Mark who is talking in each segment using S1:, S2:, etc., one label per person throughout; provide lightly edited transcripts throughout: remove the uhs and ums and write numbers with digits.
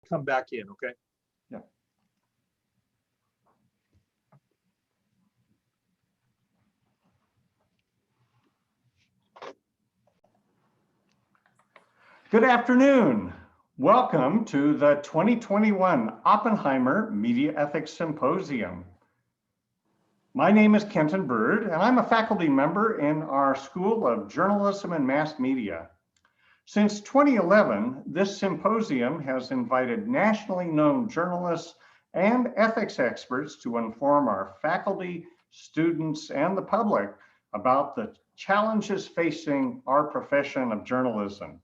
S1: come back in, okay?
S2: Yeah. Good afternoon. Welcome to the 2021 Oppenheimer Media Ethics Symposium. My name is Kenton Bird, and I'm a faculty member in our School of Journalism and Mass Media. Since 2011, this symposium has invited nationally known journalists and ethics experts to inform our faculty, students, and the public about the challenges facing our profession of journalism.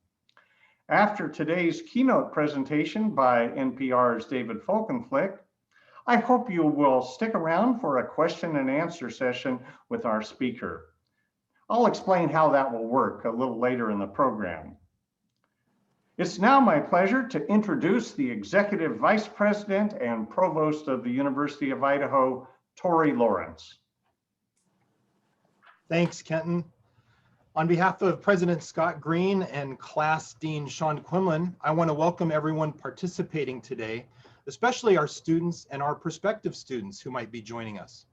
S2: After today's keynote presentation by NPR's David Folkenflik, I hope you will stick around for a question and answer session with our speaker. I'll explain how that will work a little later in the program. It's now my pleasure to introduce the Executive Vice President and Provost of the University of Idaho, Tori Lawrence.
S1: Thanks, Kenton. On behalf of President Scott Green and Class Dean Sean Quinlan, I want to welcome everyone participating today, especially our students and our prospective students who might be joining us.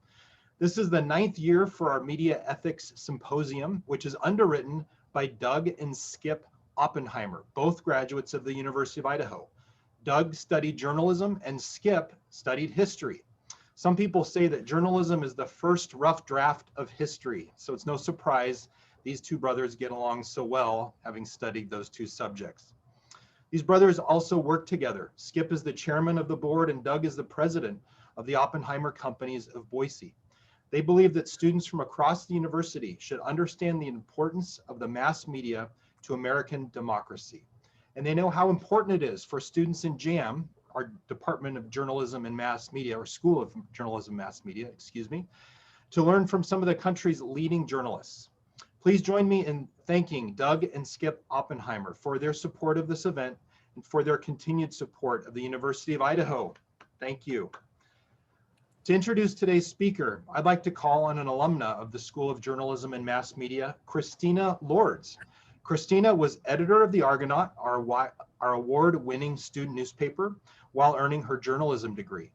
S1: This is the 9th year for our Media Ethics Symposium, which is underwritten by Doug and Skip Oppenheimer, both graduates of the University of Idaho. Doug studied journalism and Skip studied history. Some people say that journalism is the first rough draft of history, so it's no surprise these two brothers get along so well, having studied those two subjects. These brothers also work together. Skip is the chairman of the board and Doug is the president of the Oppenheimer companies of Boise. They believe that students from across the university should understand the importance of the mass media to American democracy. And they know how important it is for students in JAM, our Department of Journalism and Mass Media, or School of Journalism and Mass Media, excuse me, to learn from some of the country's leading journalists. Please join me in thanking Doug and Skip Oppenheimer for their support of this event and for their continued support of the University of Idaho. Thank you. To introduce today's speaker, I'd like to call on an alumna of the School of Journalism and Mass Media, Christina Lords. Christina was editor of the Argonaut, our award-winning student newspaper, while earning her journalism degree.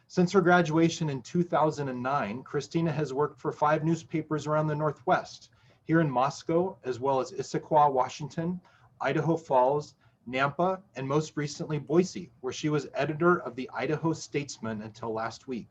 S1: Since her graduation in 2009, Christina has worked for 5 newspapers around the Northwest, here in Moscow, as well as Issaquah, Washington, Idaho Falls, Nampa, and most recently Boise, where she was editor of the Idaho Statesman until last week.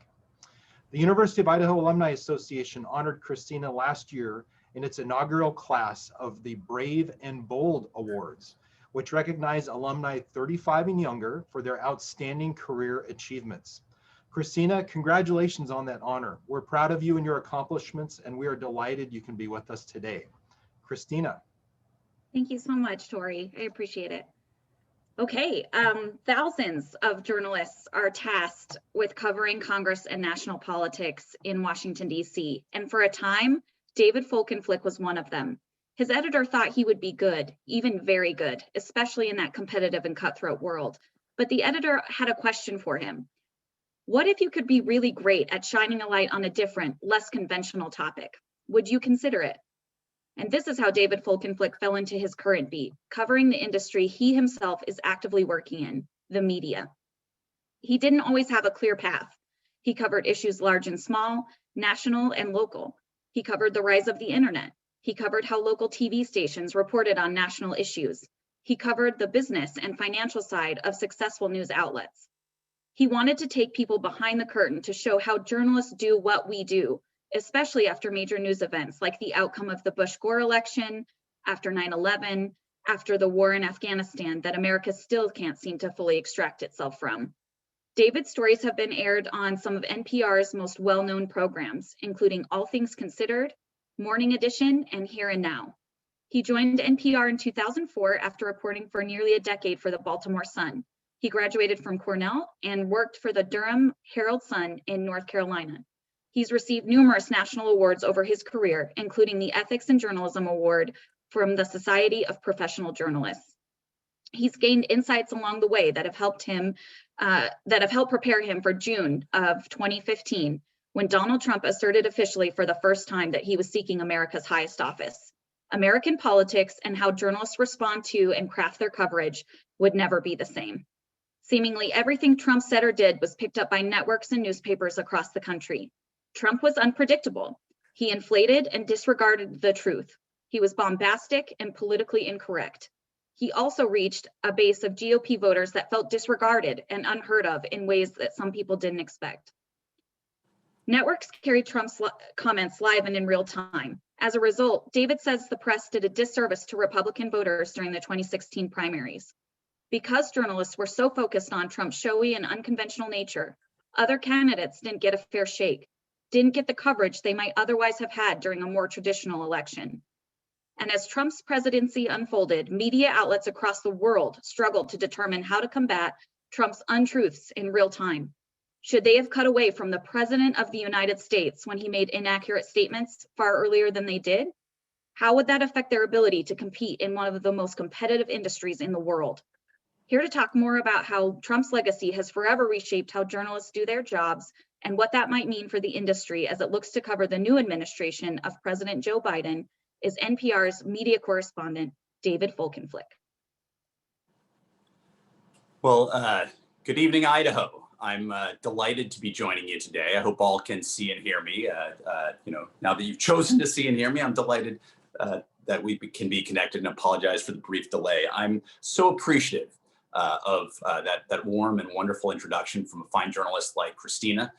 S1: The University of Idaho Alumni Association honored Christina last year in its inaugural class of the Brave and Bold Awards, which recognize alumni 35 and younger for their outstanding career achievements. Christina, congratulations on that honor. We're proud of you and your accomplishments, and we are delighted you can be with us today. Christina.
S3: Thank you so much, Tori. I appreciate it. Okay, thousands of journalists are tasked with covering Congress and national politics in Washington, D.C. And for a time, David Folkenflik was one of them. His editor thought he would be good, even very good, especially in that competitive and cutthroat world. But the editor had a question for him. What if you could be really great at shining a light on a different, less conventional topic? Would you consider it? And this is how David Folkenflik fell into his current beat, covering the industry he himself is actively working in, the media. He didn't always have a clear path. He covered issues large and small, national and local. He covered the rise of the internet. He covered how local TV stations reported on national issues. He covered the business and financial side of successful news outlets. He wanted to take people behind the curtain to show how journalists do what we do, especially after major news events like the outcome of the Bush-Gore election, after 9/11, after the war in Afghanistan that America still can't seem to fully extract itself from. David's stories have been aired on some of NPR's most well-known programs, including All Things Considered, Morning Edition, and Here and Now. He joined NPR in 2004 after reporting for nearly a decade for the Baltimore Sun. He graduated from Cornell and worked for the Durham Herald-Sun in North Carolina. He's received numerous national awards over his career, including the Ethics in Journalism Award from the Society of Professional Journalists. He's gained insights along the way that have helped prepare him for June of 2015, when Donald Trump asserted officially for the first time that he was seeking America's highest office. American politics and how journalists respond to and craft their coverage would never be the same. Seemingly everything Trump said or did was picked up by networks and newspapers across the country. Trump was unpredictable. He inflated and disregarded the truth. He was bombastic and politically incorrect. He also reached a base of GOP voters that felt disregarded and unheard of in ways that some people didn't expect. Networks carried Trump's comments live and in real time. As a result, David says the press did a disservice to Republican voters during the 2016 primaries. Because journalists were so focused on Trump's showy and unconventional nature, other candidates didn't get a fair shake, didn't get the coverage they might otherwise have had during a more traditional election. And as Trump's presidency unfolded, media outlets across the world struggled to determine how to combat Trump's untruths in real time. Should they have cut away from the President of the United States when he made inaccurate statements far earlier than they did? How would that affect their ability to compete in one of the most competitive industries in the world? Here to talk more about how Trump's legacy has forever reshaped how journalists do their jobs and what that might mean for the industry as it looks to cover the new administration of President Joe Biden is NPR's media correspondent, David Folkenflik.
S4: Well, good evening, Idaho. I'm delighted to be joining you today. I hope all can see and hear me. Now that you've chosen to see and hear me, I'm delighted that we can be connected, and apologize for the brief delay. I'm so appreciative of that warm and wonderful introduction from a fine journalist like Christina,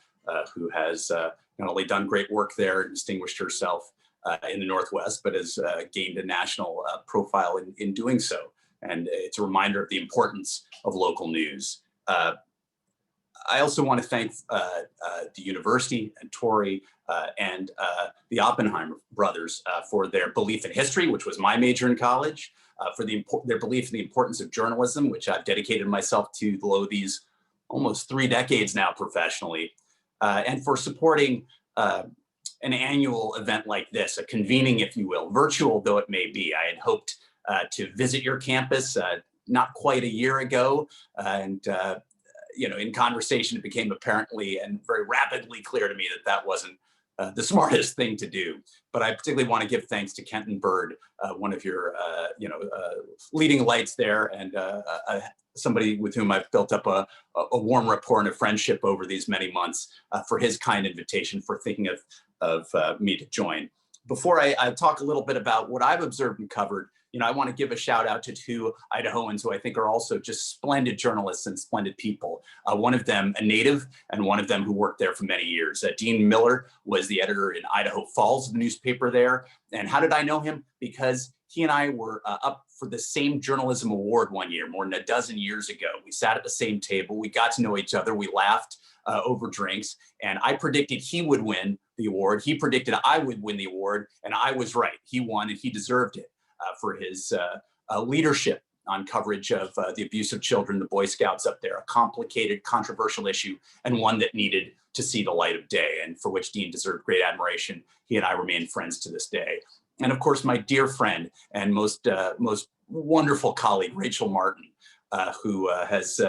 S4: who has not only done great work there and distinguished herself in the Northwest, but has gained a national profile in doing so. And it's a reminder of the importance of local news. I also want to thank the university and Tori and the Oppenheimer brothers for their belief in history, which was my major in college, for their belief in the importance of journalism, which I've dedicated myself to below these almost 3 decades now professionally, and for supporting an annual event like this, a convening, if you will, virtual though it may be. I had hoped to visit your campus not quite a year ago, and in conversation, it became apparently and very rapidly clear to me that that wasn't the smartest thing to do. But I particularly want to give thanks to Kenton Bird, one of your leading lights there, and somebody with whom I've built up a warm rapport and a friendship over these many months, for his kind invitation, for thinking of me to join. Before I talk a little bit about what I've observed and covered, I want to give a shout out to 2 Idahoans who I think are also just splendid journalists and splendid people. One of them a native, and one of them who worked there for many years. Dean Miller was the editor in Idaho Falls, the newspaper there. And how did I know him? Because he and I were up for the same journalism award one year, more than a dozen years ago. We sat at the same table, we got to know each other, we laughed over drinks, and I predicted he would win the award. He predicted I would win the award, and I was right. He won, and he deserved it for his leadership on coverage of the abuse of children, the Boy Scouts up there, a complicated, controversial issue, and one that needed to see the light of day, and for which Dean deserved great admiration. He and I remain friends to this day. And of course, my dear friend and most wonderful colleague, Rachel Martin, who has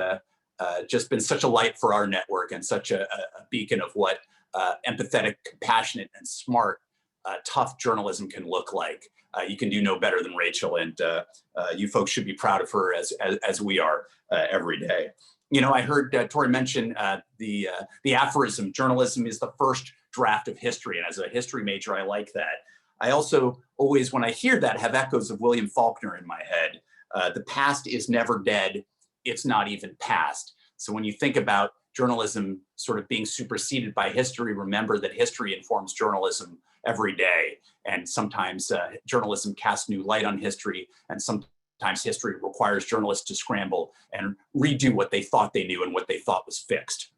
S4: just been such a light for our network and such a beacon of what empathetic, compassionate, and smart, tough journalism can look like. You can do no better than Rachel, and you folks should be proud of her as we are every day. I heard Tori mention the aphorism, journalism is the first draft of history, and as a history major, I like that. I also always, when I hear that, have echoes of William Faulkner in my head. The past is never dead, it's not even past. So when you think about journalism sort of being superseded by history, remember that history informs journalism every day. And sometimes journalism casts new light on history, and sometimes history requires journalists to scramble and redo what they thought they knew and what they thought was fixed.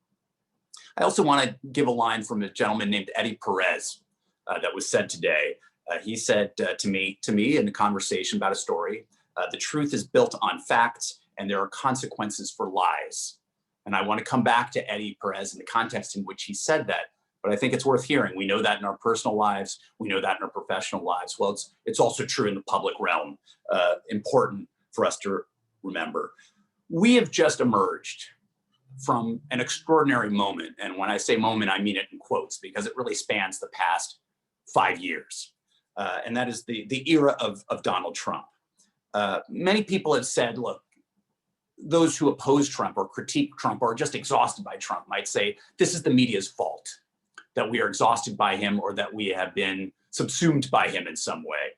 S4: I also want to give a line from a gentleman named Eddie Perez that was said today. He said to me in a conversation about a story, the truth is built on facts and there are consequences for lies. And I want to come back to Eddie Perez in the context in which he said that, but I think it's worth hearing. We know that in our personal lives. We know that in our professional lives. Well, it's also true in the public realm. Important for us to remember. We have just emerged from an extraordinary moment. And when I say moment, I mean it in quotes, because it really spans the past 5 years. And that is the era of Donald Trump. Many people have said, look, those who oppose Trump or critique Trump or are just exhausted by Trump might say, this is the media's fault, that we are exhausted by him or that we have been subsumed by him in some way.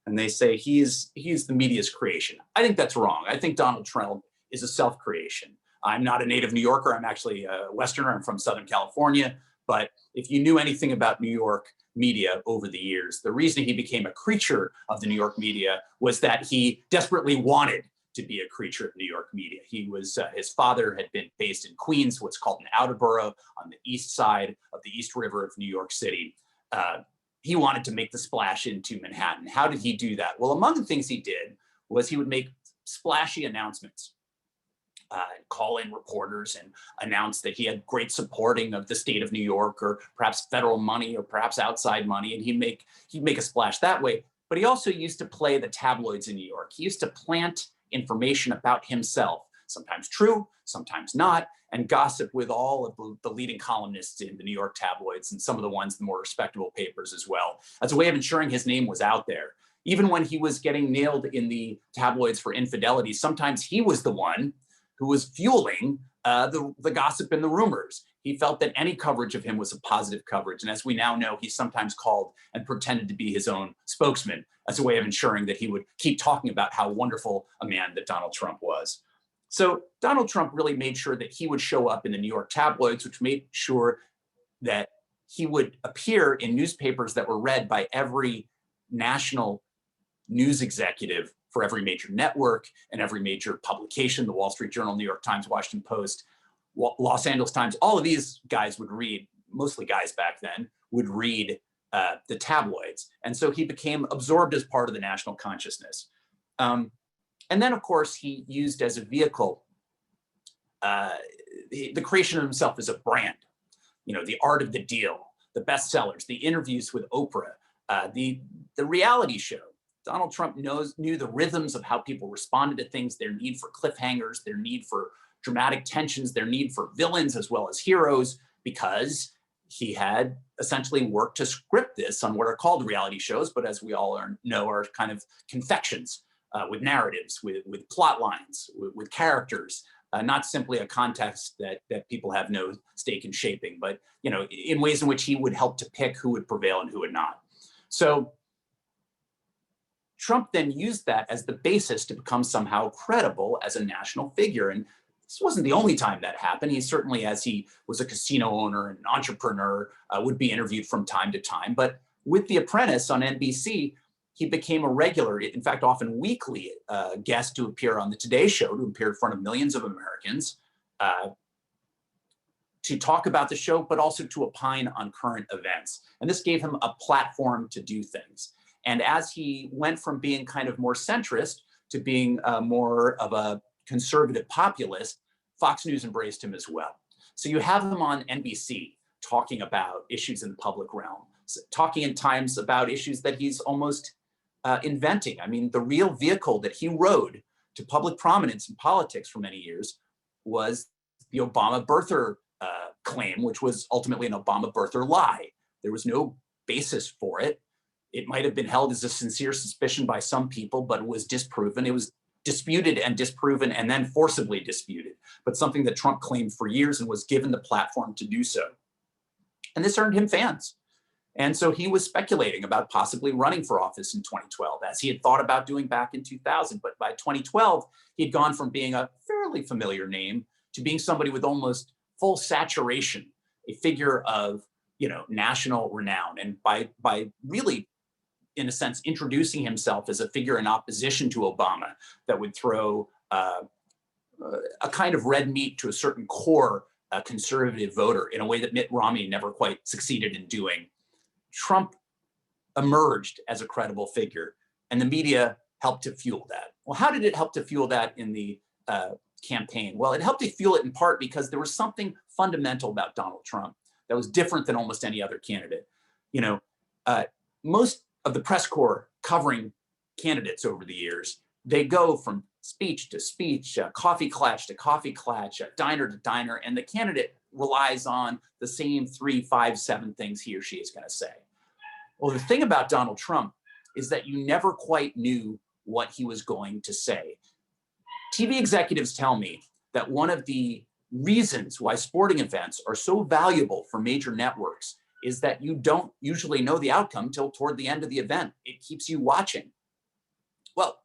S4: And they say he is the media's creation. I think that's wrong. I think Donald Trump is a self-creation. I'm not a native New Yorker. I'm actually a Westerner. I'm from Southern California. But if you knew anything about New York media over the years, the reason he became a creature of the New York media was that he desperately wanted to be a creature of New York media. He was, his father had been based in Queens, what's called an outer borough on the east side of the East River of New York City. He wanted to make the splash into Manhattan. How did he do that? Well, among the things he did was he would make splashy announcements, call in reporters and announce that he had great supporting of the state of New York, or perhaps federal money, or perhaps outside money, and he'd make a splash that way. But he also used to play the tabloids in New York. He used to plant information about himself, sometimes true, sometimes not, and gossip with all of the leading columnists in the New York tabloids and some of the more respectable papers as well, as a way of ensuring his name was out there. Even when he was getting nailed in the tabloids for infidelity, sometimes he was the one who was fueling the gossip and the rumors. He felt that any coverage of him was a positive coverage. And as we now know, he sometimes called and pretended to be his own spokesman as a way of ensuring that he would keep talking about how wonderful a man that Donald Trump was. So Donald Trump really made sure that he would show up in the New York tabloids, which made sure that he would appear in newspapers that were read by every national news executive for every major network and every major publication, the Wall Street Journal, New York Times, Washington Post, Los Angeles Times. All of these guys would read, mostly guys back then, would read the tabloids. And so he became absorbed as part of the national consciousness. And then, of course, he used as a vehicle the creation of himself as a brand, the art of the deal, the bestsellers, the interviews with Oprah, the reality show. Donald Trump knew the rhythms of how people responded to things, their need for cliffhangers, their need for dramatic tensions, their need for villains as well as heroes, because he had essentially worked to script this on what are called reality shows, but as we all know are kind of confections with narratives, with plot lines, with characters, not simply a context that people have no stake in shaping, but in ways in which he would help to pick who would prevail and who would not. So Trump then used that as the basis to become somehow credible as a national figure. And this wasn't the only time that happened. He certainly, as he was a casino owner and an entrepreneur, would be interviewed from time to time. But with The Apprentice on NBC, he became a regular, in fact, often weekly guest to appear on the Today Show, to appear in front of millions of Americans, to talk about the show, but also to opine on current events. And this gave him a platform to do things. And as he went from being kind of more centrist to being more of a conservative populist, Fox News embraced him as well. So you have him on NBC talking about issues in the public realm, talking in times about issues that he's almost inventing. I mean, the real vehicle that he rode to public prominence in politics for many years was the Obama birther claim, which was ultimately an Obama birther lie. There was no basis for it. It might have been held as a sincere suspicion by some people, but it was disproven. It was disputed and disproven and then forcibly disputed, but something that Trump claimed for years and was given the platform to do so. And this earned him fans. And so he was speculating about possibly running for office in 2012, as he had thought about doing back in 2000. But by 2012, he had gone from being a fairly familiar name to being somebody with almost full saturation, a figure of national renown. And by really, in a sense, introducing himself as a figure in opposition to Obama that would throw a kind of red meat to a certain core conservative voter in a way that Mitt Romney never quite succeeded in doing, Trump emerged as a credible figure, and the media helped to fuel that. Well, how did it help to fuel that in the campaign? Well, it helped to fuel it in part because there was something fundamental about Donald Trump that was different than almost any other candidate. Most of the press corps covering candidates over the years, they go from speech to speech, coffee klatch to coffee klatch, diner to diner, and the candidate relies on the same 3, 5, 7 things he or she is going to say. Well, the thing about Donald Trump is that you never quite knew what he was going to say. TV executives tell me that one of the reasons why sporting events are so valuable for major networks is that you don't usually know the outcome till toward the end of the event. It keeps you watching. Well,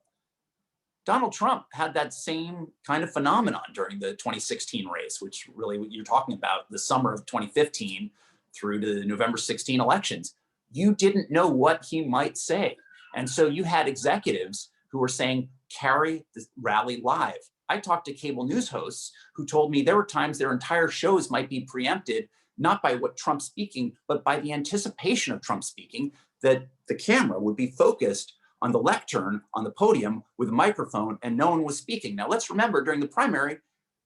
S4: Donald Trump had that same kind of phenomenon during the 2016 race, which really you're talking about the summer of 2015 through to the November 16 elections. You didn't know what he might say. And so you had executives who were saying, carry the rally live. I talked to cable news hosts who told me there were times their entire shows might be preempted, not by what Trump's speaking, but by the anticipation of Trump speaking, that the camera would be focused on the lectern on the podium with a microphone and no one was speaking. Now let's remember during the primary,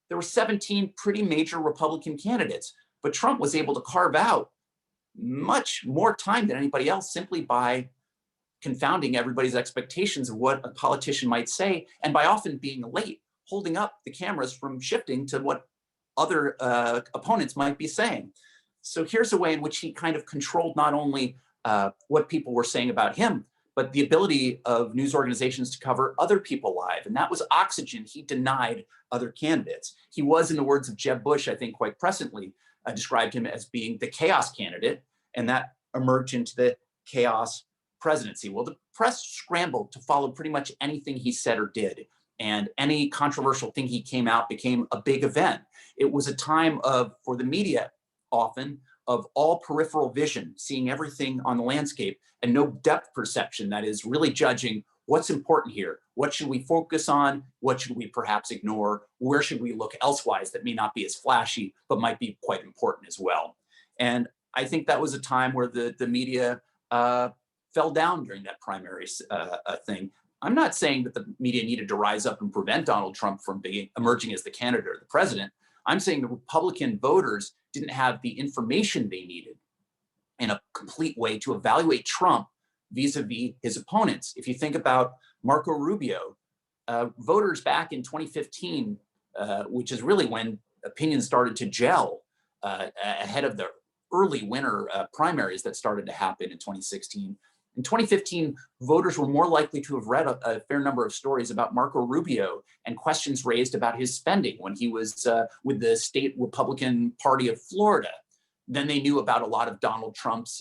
S4: there were 17 pretty major Republican candidates, but Trump was able to carve out much more time than anybody else simply by confounding everybody's expectations of what a politician might say, and by often being late, holding up the cameras from shifting to what other opponents might be saying. So here's a way in which he kind of controlled not only what people were saying about him, but the ability of news organizations to cover other people live. And that was oxygen he denied other candidates. He was, in the words of Jeb Bush, I think quite presently, described him as being the chaos candidate, and that emerged into the chaos presidency. Well, the press scrambled to follow pretty much anything he said or did. And any controversial thing he came out became a big event. It was a time of, for the media often, of all peripheral vision, seeing everything on the landscape and no depth perception, that is really judging what's important here. What should we focus on? What should we perhaps ignore? Where should we look elsewise that may not be as flashy, but might be quite important as well? And I think that was a time where the media fell down during that primary thing. I'm not saying that the media needed to rise up and prevent Donald Trump from emerging as the candidate or the president. I'm saying the Republican voters didn't have the information they needed in a complete way to evaluate Trump vis-a-vis his opponents. If you think about Marco Rubio, voters back in 2015, which is really when opinions started to gel ahead of the early winter primaries that started to happen in 2016. In 2015, voters were more likely to have read a fair number of stories about Marco Rubio and questions raised about his spending when he was with the state Republican Party of Florida than they knew about a lot of Donald Trump's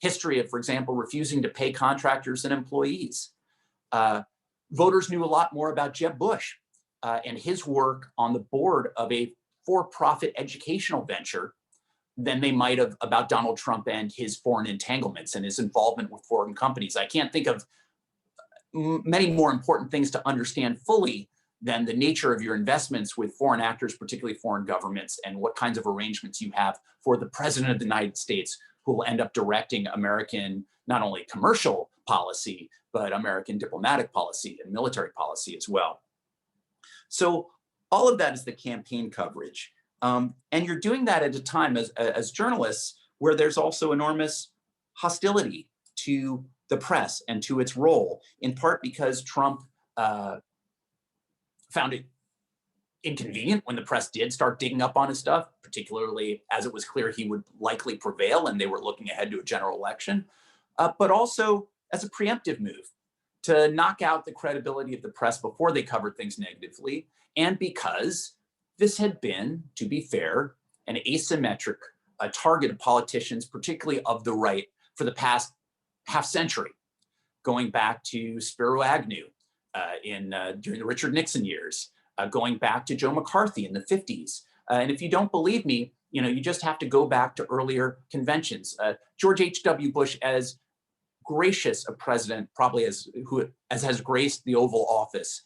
S4: history of, for example, refusing to pay contractors and employees. Voters knew a lot more about Jeb Bush and his work on the board of a for-profit educational venture than they might have about Donald Trump and his foreign entanglements and his involvement with foreign companies. I can't think of many more important things to understand fully than the nature of your investments with foreign actors, particularly foreign governments, and what kinds of arrangements you have for the president of the United States, who will end up directing American, not only commercial policy, but American diplomatic policy and military policy as well. So all of that is the campaign coverage. And you're doing that at a time as journalists where there's also enormous hostility to the press and to its role, in part because Trump found it inconvenient when the press did start digging up on his stuff, particularly as it was clear he would likely prevail and they were looking ahead to a general election, but also as a preemptive move to knock out the credibility of the press before they covered things negatively, and because this had been, to be fair, an asymmetric target of politicians, particularly of the right, for the past half century, going back to Spiro Agnew during the Richard Nixon years, going back to Joe McCarthy in the 50s. And if you don't believe me, you just have to go back to earlier conventions. George H.W. Bush, as gracious a president probably as has graced the Oval Office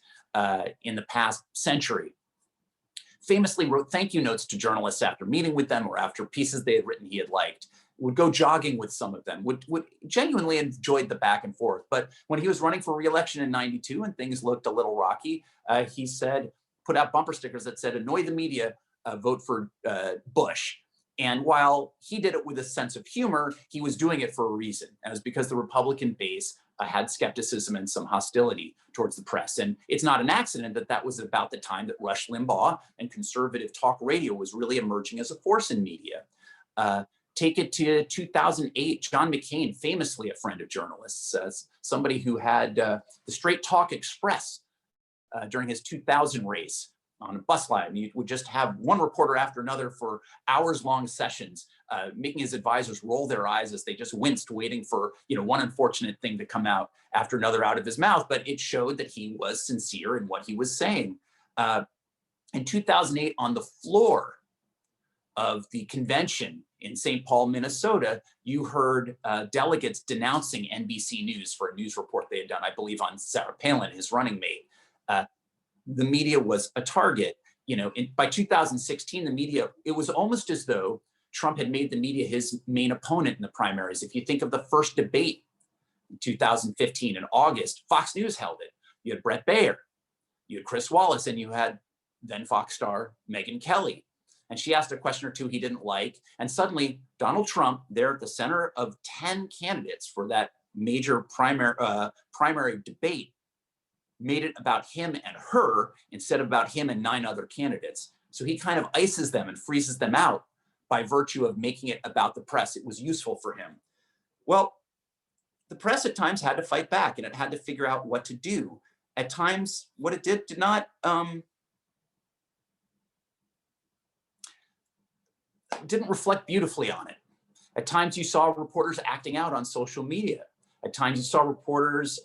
S4: in the past century, famously wrote thank you notes to journalists after meeting with them or after pieces they had written he had liked, would go jogging with some of them, would genuinely enjoyed the back and forth. But when he was running for re-election in '92 and things looked a little rocky, he said, put out bumper stickers that said, annoy the media, vote for Bush. And while he did it with a sense of humor, he was doing it for a reason. And it was because the Republican base had skepticism and some hostility towards the press. And it's not an accident that that was about the time that Rush Limbaugh and conservative talk radio was really emerging as a force in media. Take it to 2008, John McCain, famously a friend of journalists, somebody who had the Straight Talk Express during his 2000 race on a bus line. You would just have one reporter after another for hours-long sessions, making his advisors roll their eyes as they just winced, waiting for one unfortunate thing to come out after another out of his mouth. But it showed that he was sincere in what he was saying. In 2008, on the floor of the convention in St. Paul, Minnesota, you heard delegates denouncing NBC News for a news report they had done, I believe, on Sarah Palin, his running mate. The media was a target. By 2016, the media, it was almost as though Trump had made the media his main opponent in the primaries. If you think of the first debate in 2015 in August, Fox News held it. You had Brett Baer, you had Chris Wallace, and you had then Fox star Megyn Kelly. And she asked a question or two he didn't like. And suddenly Donald Trump, there at the center of 10 candidates for that major primary debate, made it about him and her instead of about him and 9 other candidates. So he kind of ices them and freezes them out by virtue of making it about the press. It was useful for him. Well, the press at times had to fight back, and it had to figure out what to do. At times, what it did not didn't reflect beautifully on it. At times you saw reporters acting out on social media. At times you saw reporters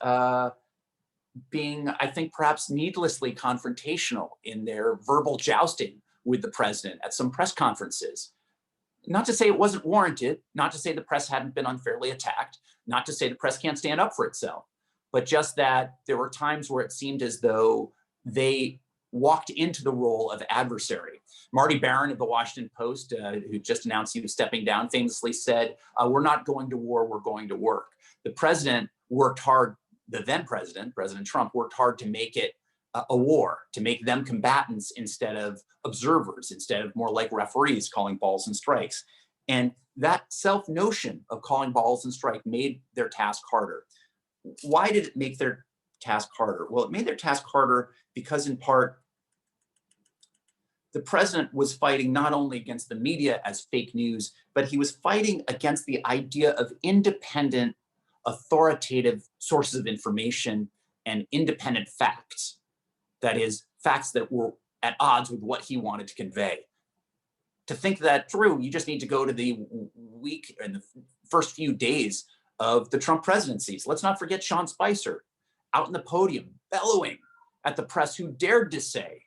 S4: being, I think, perhaps needlessly confrontational in their verbal jousting with the president at some press conferences. Not to say it wasn't warranted, not to say the press hadn't been unfairly attacked, not to say the press can't stand up for itself, but just that there were times where it seemed as though they walked into the role of adversary. Marty Barron of the Washington Post, who just announced he was stepping down, famously said, "We're not going to war, we're going to work." The president worked hard, the then president, President Trump, worked hard to make it a war, to make them combatants instead of observers, instead of more like referees calling balls and strikes. And that self-notion of calling balls and strike made their task harder. Why did it make their task harder? Well, it made their task harder because, in part, the president was fighting not only against the media as fake news, but he was fighting against the idea of independent, authoritative sources of information and independent facts. That is, facts that were at odds with what he wanted to convey. To think that through, you just need to go to the week and the first few days of the Trump presidencies. Let's not forget Sean Spicer out in the podium, bellowing at the press who dared to say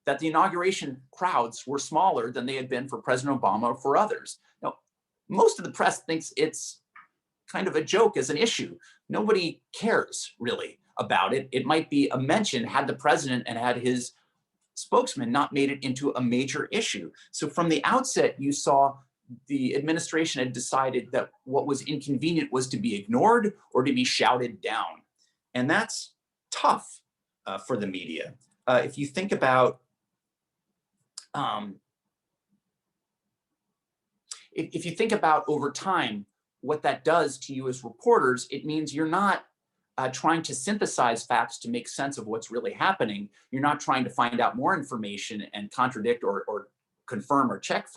S4: that the inauguration crowds were smaller than they had been for President Obama or for others. Now, most of the press thinks it's kind of a joke as an issue. Nobody cares really about it. It might be a mention had the president and had his spokesman not made it into a major issue. So from the outset, you saw the administration had decided that what was inconvenient was to be ignored or to be shouted down. And that's tough for the media. If you think about over time, what that does to you as reporters, it means you're not trying to synthesize facts to make sense of what's really happening. You're not trying to find out more information and contradict or confirm or check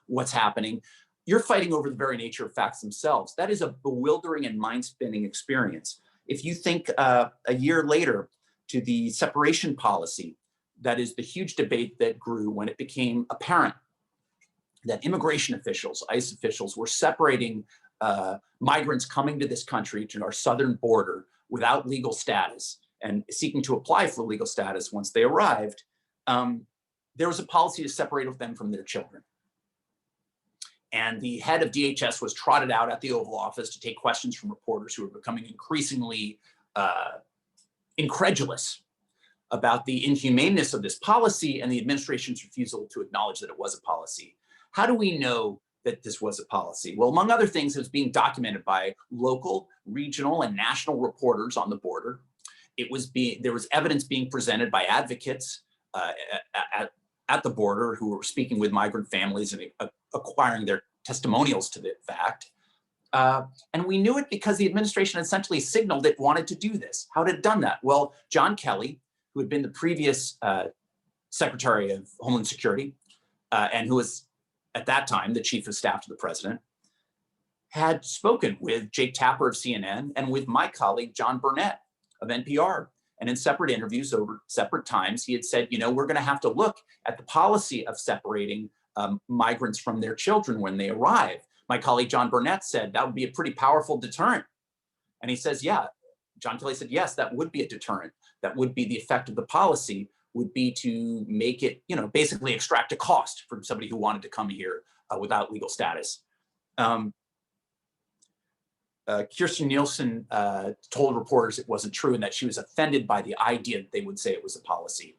S4: what's happening. You're fighting over the very nature of facts themselves. That is a bewildering and mind-spinning experience. If you think a year later to the separation policy, that is the huge debate that grew when it became apparent that immigration officials, ICE officials, were separating migrants coming to this country, to our southern border, without legal status and seeking to apply for legal status once they arrived. There was a policy to separate them from their children. And the head of DHS was trotted out at the Oval Office to take questions from reporters who were becoming increasingly incredulous about the inhumaneness of this policy and the administration's refusal to acknowledge that it was a policy. How do we know that this was a policy? Well, among other things, it was being documented by local, regional, and national reporters on the border. There was evidence being presented by advocates at the border who were speaking with migrant families and acquiring their testimonials to the fact. And we knew it because the administration essentially signaled it wanted to do this. How had it done that? Well, John Kelly, who had been the previous Secretary of Homeland Security and who was at that time the chief of staff to the president, had spoken with Jake Tapper of CNN and with my colleague, John Burnett of NPR. And in separate interviews over separate times, he had said, you know, we're going to have to look at the policy of separating migrants from their children when they arrive. My colleague John Burnett said that would be a pretty powerful deterrent. And he says, yeah, John Kelly said, yes, that would be a deterrent. That would be the effect of the policy, would be to make it, you know, basically extract a cost from somebody who wanted to come here without legal status. Kirsten Nielsen told reporters it wasn't true and that she was offended by the idea that they would say it was a policy.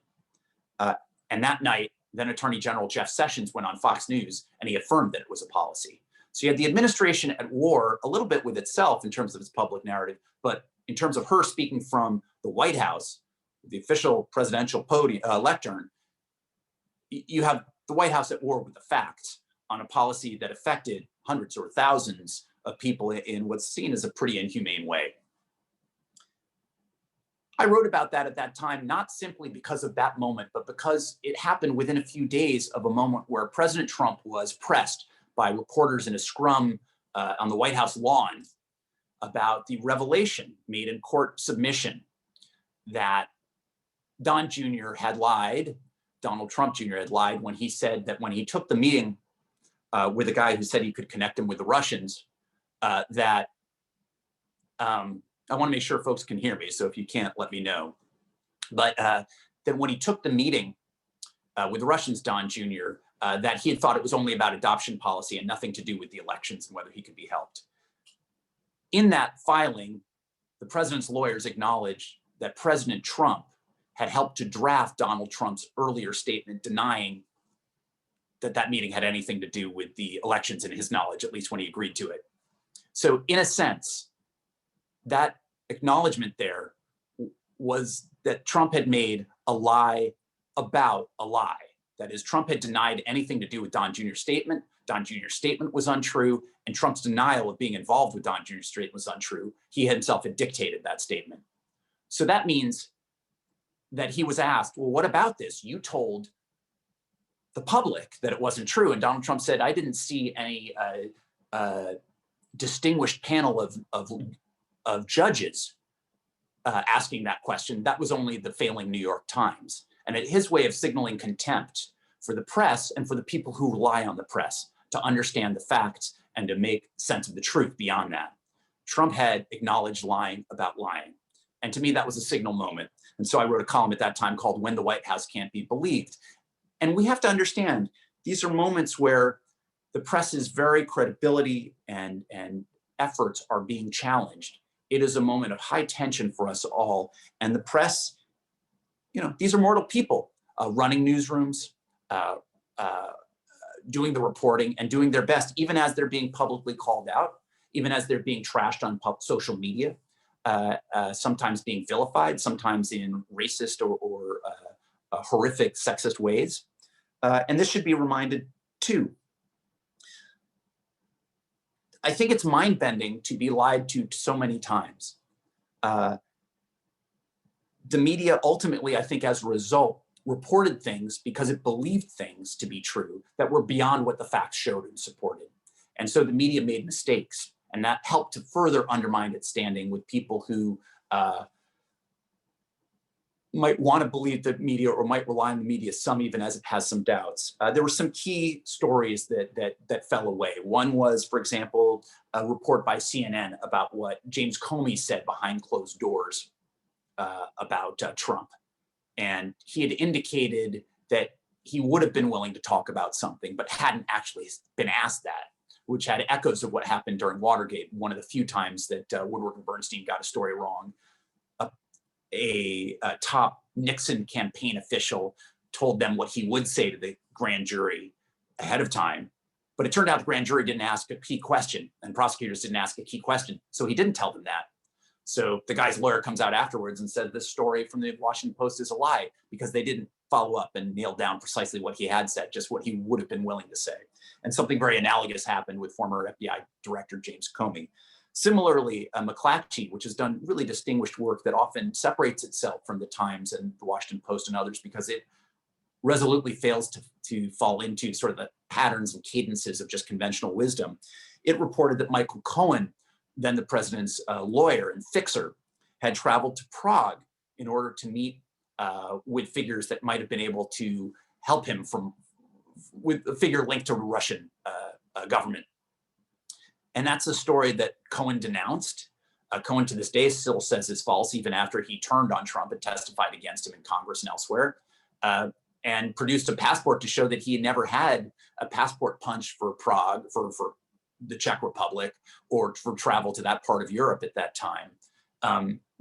S4: And that night, then Attorney General Jeff Sessions went on Fox News and he affirmed that it was a policy. So you had the administration at war a little bit with itself in terms of its public narrative, but in terms of her speaking from the White House, the official presidential podium, lectern, you have the White House at war with the facts on a policy that affected hundreds or thousands of people in what's seen as a pretty inhumane way. I wrote about that at that time, not simply because of that moment, but because it happened within a few days of a moment where President Trump was pressed by reporters in a scrum on the White House lawn about the revelation made in court submission that Don Jr. had lied, Donald Trump Jr. had lied when he said that when he took the meeting with a guy who said he could connect him with the Russians, that I want to make sure folks can hear me, so if you can't, let me know. But that when he took the meeting with the Russians, Don Jr., that he had thought it was only about adoption policy and nothing to do with the elections and whether he could be helped. In that filing, the president's lawyers acknowledged that President Trump had helped to draft Donald Trump's earlier statement denying that that meeting had anything to do with the elections in his knowledge, at least when he agreed to it. So in a sense, that acknowledgement there was that Trump had made a lie about a lie. That is, Trump had denied anything to do with Don Jr.'s statement. Don Jr.'s statement was untrue, and Trump's denial of being involved with Don Jr.'s statement was untrue. He himself had dictated that statement. So that means that he was asked, well, what about this? You told the public that it wasn't true. And Donald Trump said, I didn't see any distinguished panel of judges asking that question. That was only the failing New York Times. And his way of signaling contempt for the press and for the people who rely on the press to understand the facts and to make sense of the truth beyond that. Trump had acknowledged lying about lying. And to me, that was a signal moment. And so I wrote a column at that time called When the White House Can't Be Believed. And we have to understand, these are moments where the press's very credibility and efforts are being challenged. It is a moment of high tension for us all. And the press, you know, these are mortal people running newsrooms, doing the reporting and doing their best, even as they're being publicly called out, even as they're being trashed on social media, sometimes being vilified, sometimes in racist or horrific sexist ways. And this should be reminded too. I think it's mind-bending to be lied to so many times. The media ultimately, I think as a result, reported things because it believed things to be true that were beyond what the facts showed and supported. And so the media made mistakes, and that helped to further undermine its standing with people who might want to believe the media or might rely on the media, some even as it has some doubts. There were some key stories that fell away. One was, for example, a report by CNN about what James Comey said behind closed doors about Trump. And he had indicated that he would have been willing to talk about something, but hadn't actually been asked that, which had echoes of what happened during Watergate, one of the few times that Woodward and Bernstein got a story wrong. A top Nixon campaign official told them what he would say to the grand jury ahead of time, but it turned out the grand jury didn't ask a key question and prosecutors didn't ask a key question, so he didn't tell them that. So the guy's lawyer comes out afterwards and said this story from the Washington Post is a lie because they didn't follow up and nail down precisely what he had said, just what he would have been willing to say. And something very analogous happened with former FBI Director James Comey. Similarly, McClatchy, which has done really distinguished work that often separates itself from the Times and the Washington Post and others because it resolutely fails to fall into sort of the patterns and cadences of just conventional wisdom. It reported that Michael Cohen, then the president's lawyer and fixer, had traveled to Prague in order to meet with figures that might have been able to help him with a figure linked to the Russian government. And that's a story that Cohen denounced. Cohen to this day still says is false, even after he turned on Trump and testified against him in Congress and elsewhere, and produced a passport to show that he had never had a passport punch for Prague, for the Czech Republic, or for travel to that part of Europe at that time.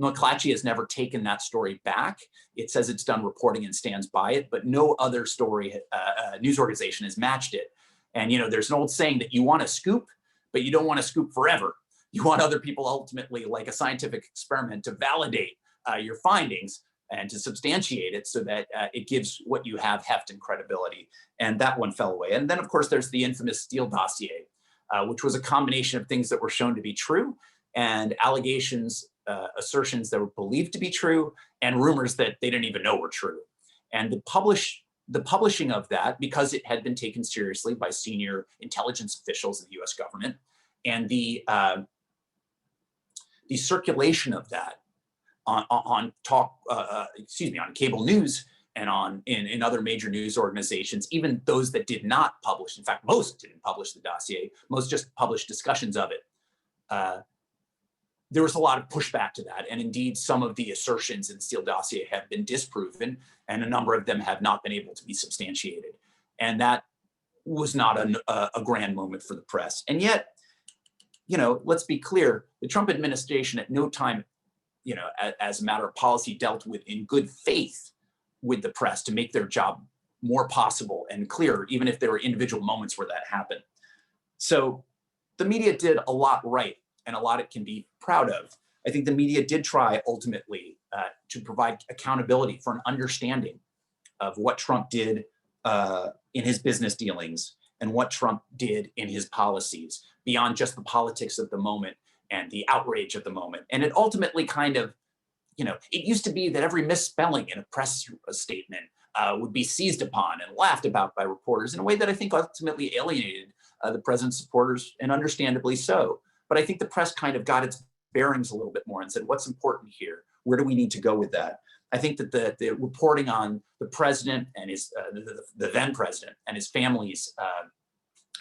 S4: McClatchy has never taken that story back. It says it's done reporting and stands by it, but no other story, news organization has matched it. And there's an old saying that you want to scoop, but you don't want to scoop forever. You want other people ultimately, like a scientific experiment, to validate your findings and to substantiate it so that it gives what you have heft and credibility. And that one fell away. And then, of course, there's the infamous Steele dossier, which was a combination of things that were shown to be true and allegations, assertions that were believed to be true, and rumors that they didn't even know were true. And the publishing of that, because it had been taken seriously by senior intelligence officials in the U.S. government, and the circulation of that on cable news and in other major news organizations, even those that did not publish. In fact, most didn't publish the dossier. Most just published discussions of it. There was a lot of pushback to that, and indeed, some of the assertions in the Steele dossier have been disproven, and a number of them have not been able to be substantiated. And that was not a grand moment for the press. And yet, let's be clear, the Trump administration at no time, as a matter of policy, dealt with in good faith with the press to make their job more possible and clearer, even if there were individual moments where that happened. So the media did a lot right, and a lot it can be proud of. I think the media did try ultimately to provide accountability for an understanding of what Trump did in his business dealings and what Trump did in his policies, beyond just the politics of the moment and the outrage of the moment. And it ultimately kind of, it used to be that every misspelling in a press statement would be seized upon and laughed about by reporters in a way that I think ultimately alienated the president's supporters, and understandably so. But I think the press kind of got its bearings a little bit more and said, what's important here? Where do we need to go with that? I think that the reporting on the president and his, the then president and his family's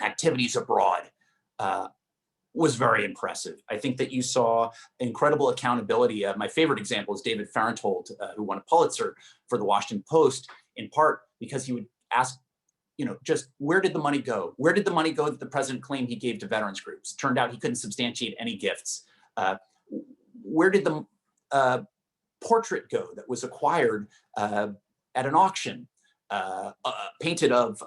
S4: activities abroad was very impressive. I think that you saw incredible accountability. My favorite example is David Fahrenthold, who won a Pulitzer for the Washington Post, in part because he would ask, just where did the money go? Where did the money go that the president claimed he gave to veterans groups? Turned out he couldn't substantiate any gifts. Where did the portrait go that was acquired at an auction, painted of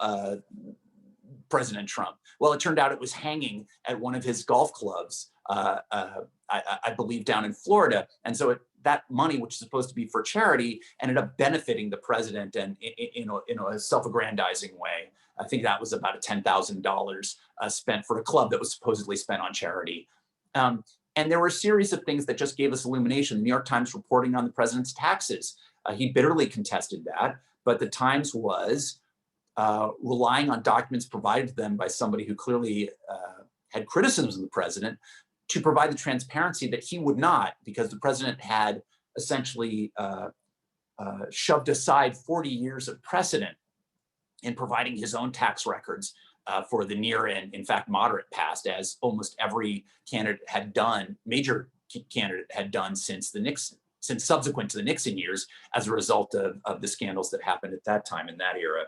S4: President Trump? Well, it turned out it was hanging at one of his golf clubs, I believe down in Florida. And so that money, which is supposed to be for charity, ended up benefiting the president and in a self-aggrandizing way. I think that was about $10,000 spent for a club that was supposedly spent on charity. And there were a series of things that just gave us illumination. The New York Times reporting on the president's taxes. He bitterly contested that, but the Times was relying on documents provided to them by somebody who clearly had criticisms of the president to provide the transparency that he would not, because the president had essentially shoved aside 40 years of precedent in providing his own tax records for the near and, in fact, moderate past, as almost every candidate had done, major candidate had done since subsequent to the Nixon years, as a result of the scandals that happened at that time in that era.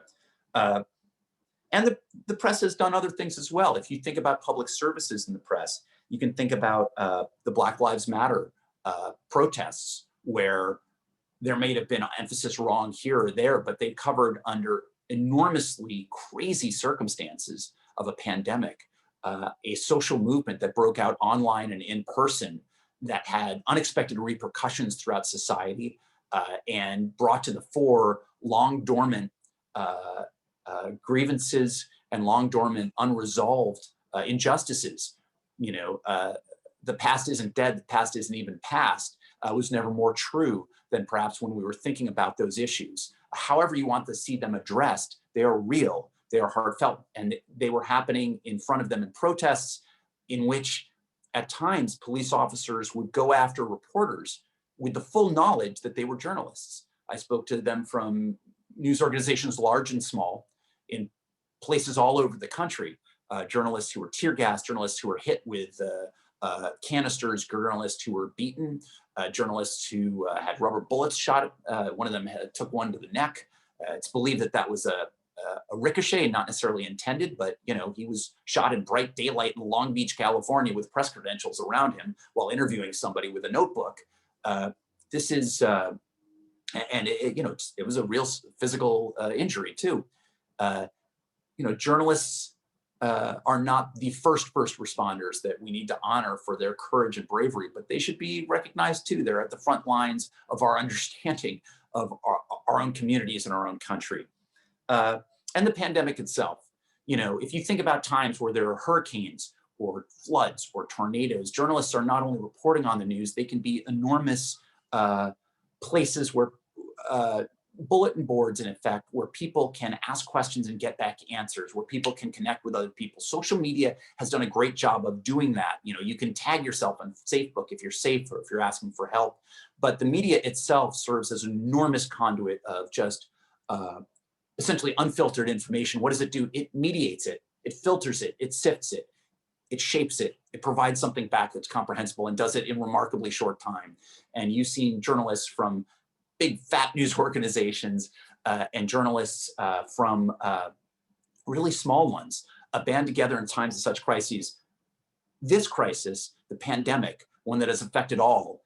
S4: And the press has done other things as well. If you think about public services in the press, you can think about the Black Lives Matter protests, where there may have been emphasis wrong here or there, but they covered under enormously crazy circumstances of a pandemic, a social movement that broke out online and in person that had unexpected repercussions throughout society and brought to the fore long dormant grievances and long dormant unresolved injustices. The past isn't dead, the past isn't even past, was never more true than perhaps when we were thinking about those issues. However you want to see them addressed, they are real, they are heartfelt, and they were happening in front of them in protests in which at times police officers would go after reporters with the full knowledge that they were journalists. I spoke to them from news organizations large and small in places all over the country, journalists who were tear gassed, journalists who were hit with canisters, journalists who were beaten, journalists who had rubber bullets shot. One of them took one to the neck. It's believed that that was a ricochet, not necessarily intended, but he was shot in bright daylight in Long Beach, California, with press credentials around him while interviewing somebody with a notebook. This is, and it was a real physical injury too. Journalists are not the first responders that we need to honor for their courage and bravery, but they should be recognized too. They're at the front lines of our understanding of our own communities and our own country. And the pandemic itself. If you think about times where there are hurricanes or floods or tornadoes, journalists are not only reporting on the news, they can be enormous places where bulletin boards, in effect, where people can ask questions and get back answers, where people can connect with other people. Social media has done a great job of doing that. You can tag yourself on Facebook if you're safe or if you're asking for help. But the media itself serves as an enormous conduit of just essentially unfiltered information. What does it do? It mediates it, it filters it, it sifts it, it shapes it, it provides something back that's comprehensible and does it in remarkably short time. And you've seen journalists from big fat news organizations and journalists from really small ones band together in times of such crises. This crisis, the pandemic, one that has affected all,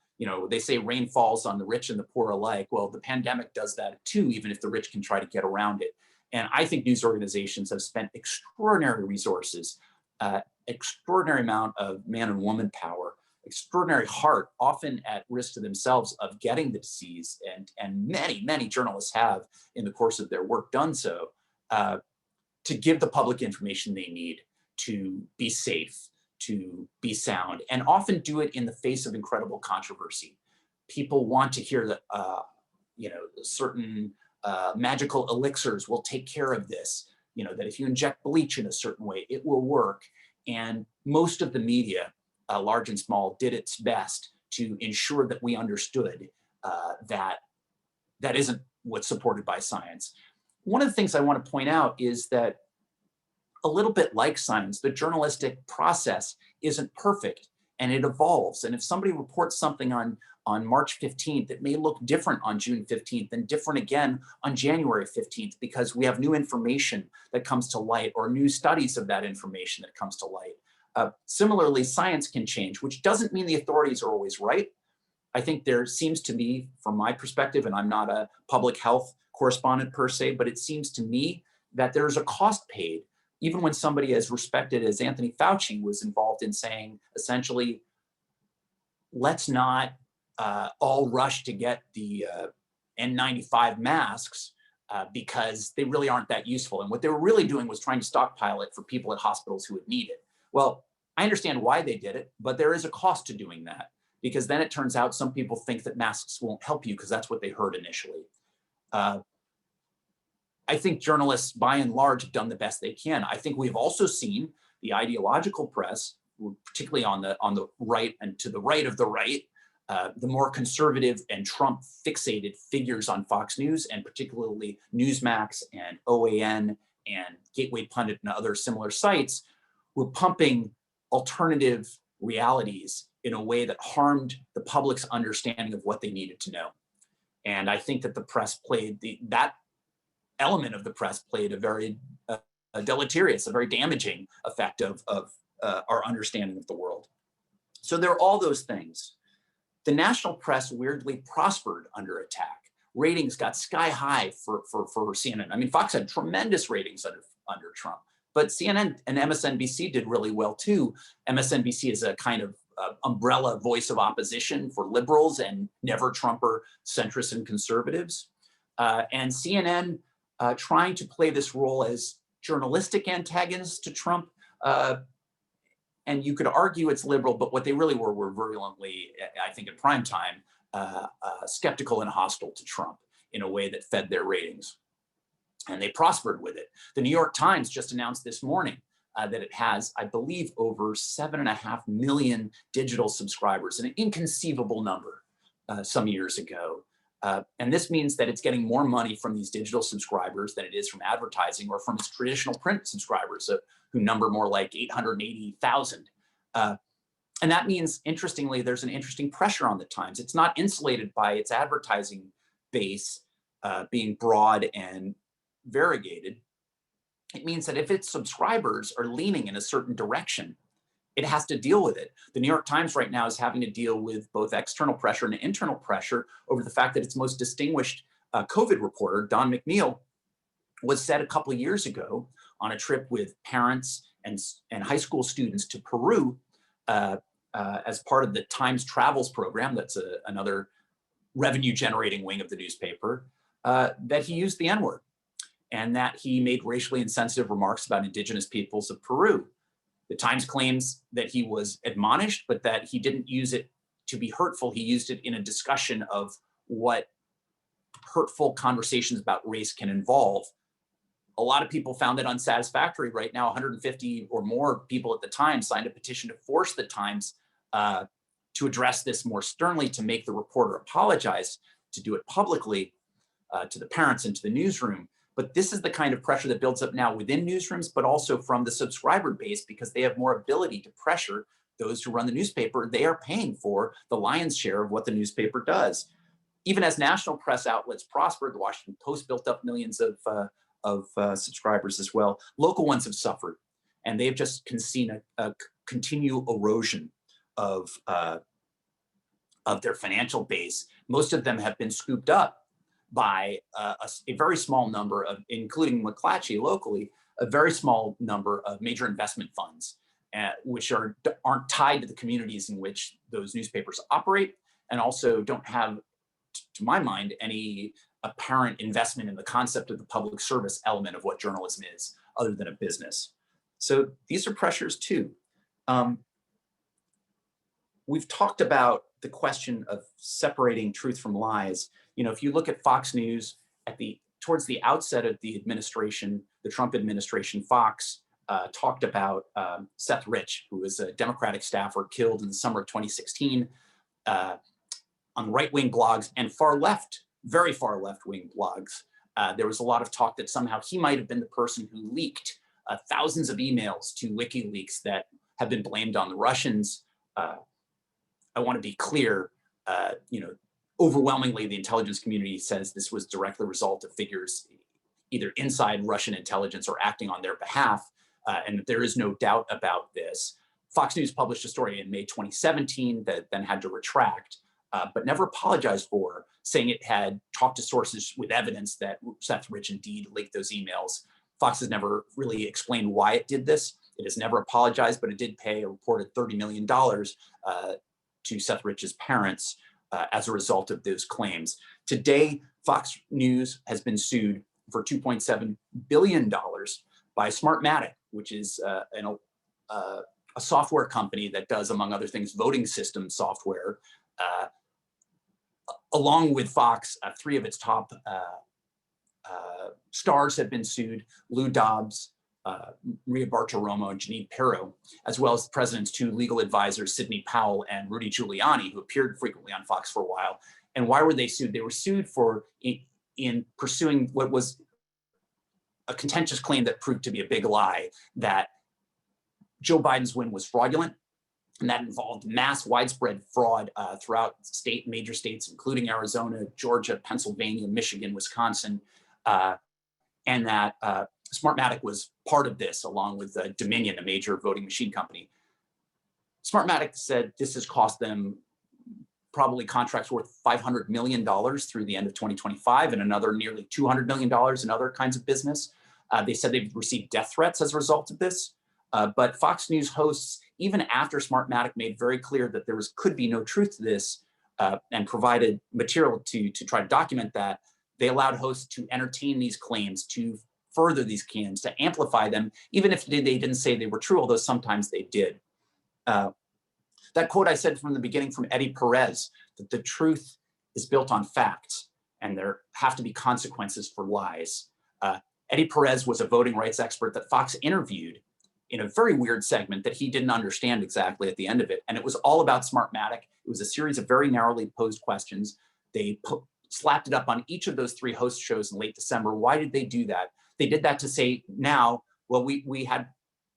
S4: they say rain falls on the rich and the poor alike. Well, the pandemic does that too, even if the rich can try to get around it. And I think news organizations have spent extraordinary resources, extraordinary amount of man and woman power, extraordinary heart, often at risk to themselves, of getting the disease. And many journalists have, in the course of their work, done so, to give the public information they need to be safe, to be sound, and often do it in the face of incredible controversy. People want to hear that, certain magical elixirs will take care of this, that if you inject bleach in a certain way, it will work. And most of the media, large and small, did its best to ensure that we understood that isn't what's supported by science. One of the things I want to point out is that, a little bit like science, the journalistic process isn't perfect and it evolves. And if somebody reports something on March 15th, it may look different on June 15th and different again on January 15th, because we have new information that comes to light or new studies of that information that comes to light. Similarly, science can change, which doesn't mean the authorities are always right. I think there seems to be, from my perspective, and I'm not a public health correspondent per se, but it seems to me that there's a cost paid. Even when somebody as respected as Anthony Fauci was involved in saying, essentially, let's not all rush to get the N95 masks because they really aren't that useful. And what they were really doing was trying to stockpile it for people at hospitals who would need it. Well, I understand why they did it, but there is a cost to doing that, because then it turns out some people think that masks won't help you because that's what they heard initially. I think journalists, by and large, have done the best they can. I think we've also seen the ideological press, particularly on the right and to the right of the right, the more conservative and Trump-fixated figures on Fox News, and particularly Newsmax and OAN and Gateway Pundit and other similar sites, were pumping alternative realities in a way that harmed the public's understanding of what they needed to know. And I think that the press played that element of the press played a very deleterious, a very damaging effect of our understanding of the world. So there are all those things. The national press weirdly prospered under attack. Ratings got sky high for CNN. I mean, Fox had tremendous ratings under Trump, but CNN and MSNBC did really well too. MSNBC is a kind of umbrella voice of opposition for liberals and never Trumper centrists and conservatives. And CNN trying to play this role as journalistic antagonists to Trump. And you could argue it's liberal, but what they really were virulently, I think in prime time, skeptical and hostile to Trump in a way that fed their ratings. And they prospered with it. The New York Times just announced this morning that it has, I believe, over 7.5 million digital subscribers, an inconceivable number. some years ago. And this means that it's getting more money from these digital subscribers than it is from advertising or from its traditional print subscribers, who number more like 880,000. And that means, interestingly, there's an interesting pressure on the Times. It's not insulated by its advertising base being broad and variegated. It means that if its subscribers are leaning in a certain direction, it has to deal with it. The New York Times right now is having to deal with both external pressure and internal pressure over the fact that its most distinguished COVID reporter, Don McNeil, was said a couple of years ago on a trip with parents and high school students to Peru as part of the Times Travels program. That's another revenue generating wing of the newspaper, that he used the N-word and that he made racially insensitive remarks about indigenous peoples of Peru. The Times claims that he was admonished, but that he didn't use it to be hurtful. He used it in a discussion of what hurtful conversations about race can involve. A lot of people found it unsatisfactory. Right now, 150 or more people at the Times signed a petition to force the Times to address this more sternly, to make the reporter apologize, to do it publicly to the parents and to the newsroom. But this is the kind of pressure that builds up now within newsrooms, but also from the subscriber base, because they have more ability to pressure those who run the newspaper. They are paying for the lion's share of what the newspaper does. Even as national press outlets prospered, the Washington Post built up millions of subscribers as well. Local ones have suffered, and they've just seen a continual erosion of their financial base. Most of them have been scooped up by a very small number of, including McClatchy locally, a very small number of major investment funds, which aren't tied to the communities in which those newspapers operate, and also don't have, to my mind, any apparent investment in the concept of the public service element of what journalism is, other than a business. So these are pressures too. We've talked about the question of separating truth from lies. You know, if you look at Fox News towards the outset of the administration, the Trump administration, Fox talked about Seth Rich, who was a Democratic staffer killed in the summer of 2016 on right-wing blogs and far left, very far left-wing blogs. There was a lot of talk that somehow he might have been the person who leaked thousands of emails to WikiLeaks that have been blamed on the Russians. I want to be clear, overwhelmingly, the intelligence community says this was directly a result of figures either inside Russian intelligence or acting on their behalf, and there is no doubt about this. Fox News published a story in May 2017 that then had to retract, but never apologized for, saying it had talked to sources with evidence that Seth Rich indeed leaked those emails. Fox has never really explained why it did this. It has never apologized, but it did pay a reported $30 million to Seth Rich's parents as a result of those claims. Today, Fox News has been sued for $2.7 billion by Smartmatic, which is a software company that does, among other things, voting system software. Along with Fox, three of its top stars have been sued: Lou Dobbs, Maria Bartiromo, and Jeanine Pirro, as well as the president's two legal advisors, Sidney Powell and Rudy Giuliani, who appeared frequently on Fox for a while. And why were they sued? They were sued for in pursuing what was a contentious claim that proved to be a big lie, that Joe Biden's win was fraudulent, and that involved mass widespread fraud throughout major states, including Arizona, Georgia, Pennsylvania, Michigan, Wisconsin, and that Smartmatic was part of this, along with Dominion, a major voting machine company. Smartmatic said this has cost them probably contracts worth $500 million through the end of 2025, and another nearly $200 million in other kinds of business. They said they've received death threats as a result of this. But Fox News hosts, even after Smartmatic made very clear that there could be no truth to this, and provided material to try to document that, they allowed hosts to entertain these claims, to further these claims, to amplify them, even if they didn't say they were true, although sometimes they did. That quote I said from the beginning from Eddie Perez, that the truth is built on facts and there have to be consequences for lies. Eddie Perez was a voting rights expert that Fox interviewed in a very weird segment that he didn't understand exactly at the end of it. And it was all about Smartmatic. It was a series of very narrowly posed questions. They slapped it up on each of those 3 host shows in late December. Why did they do that? They did that to say now, well, we had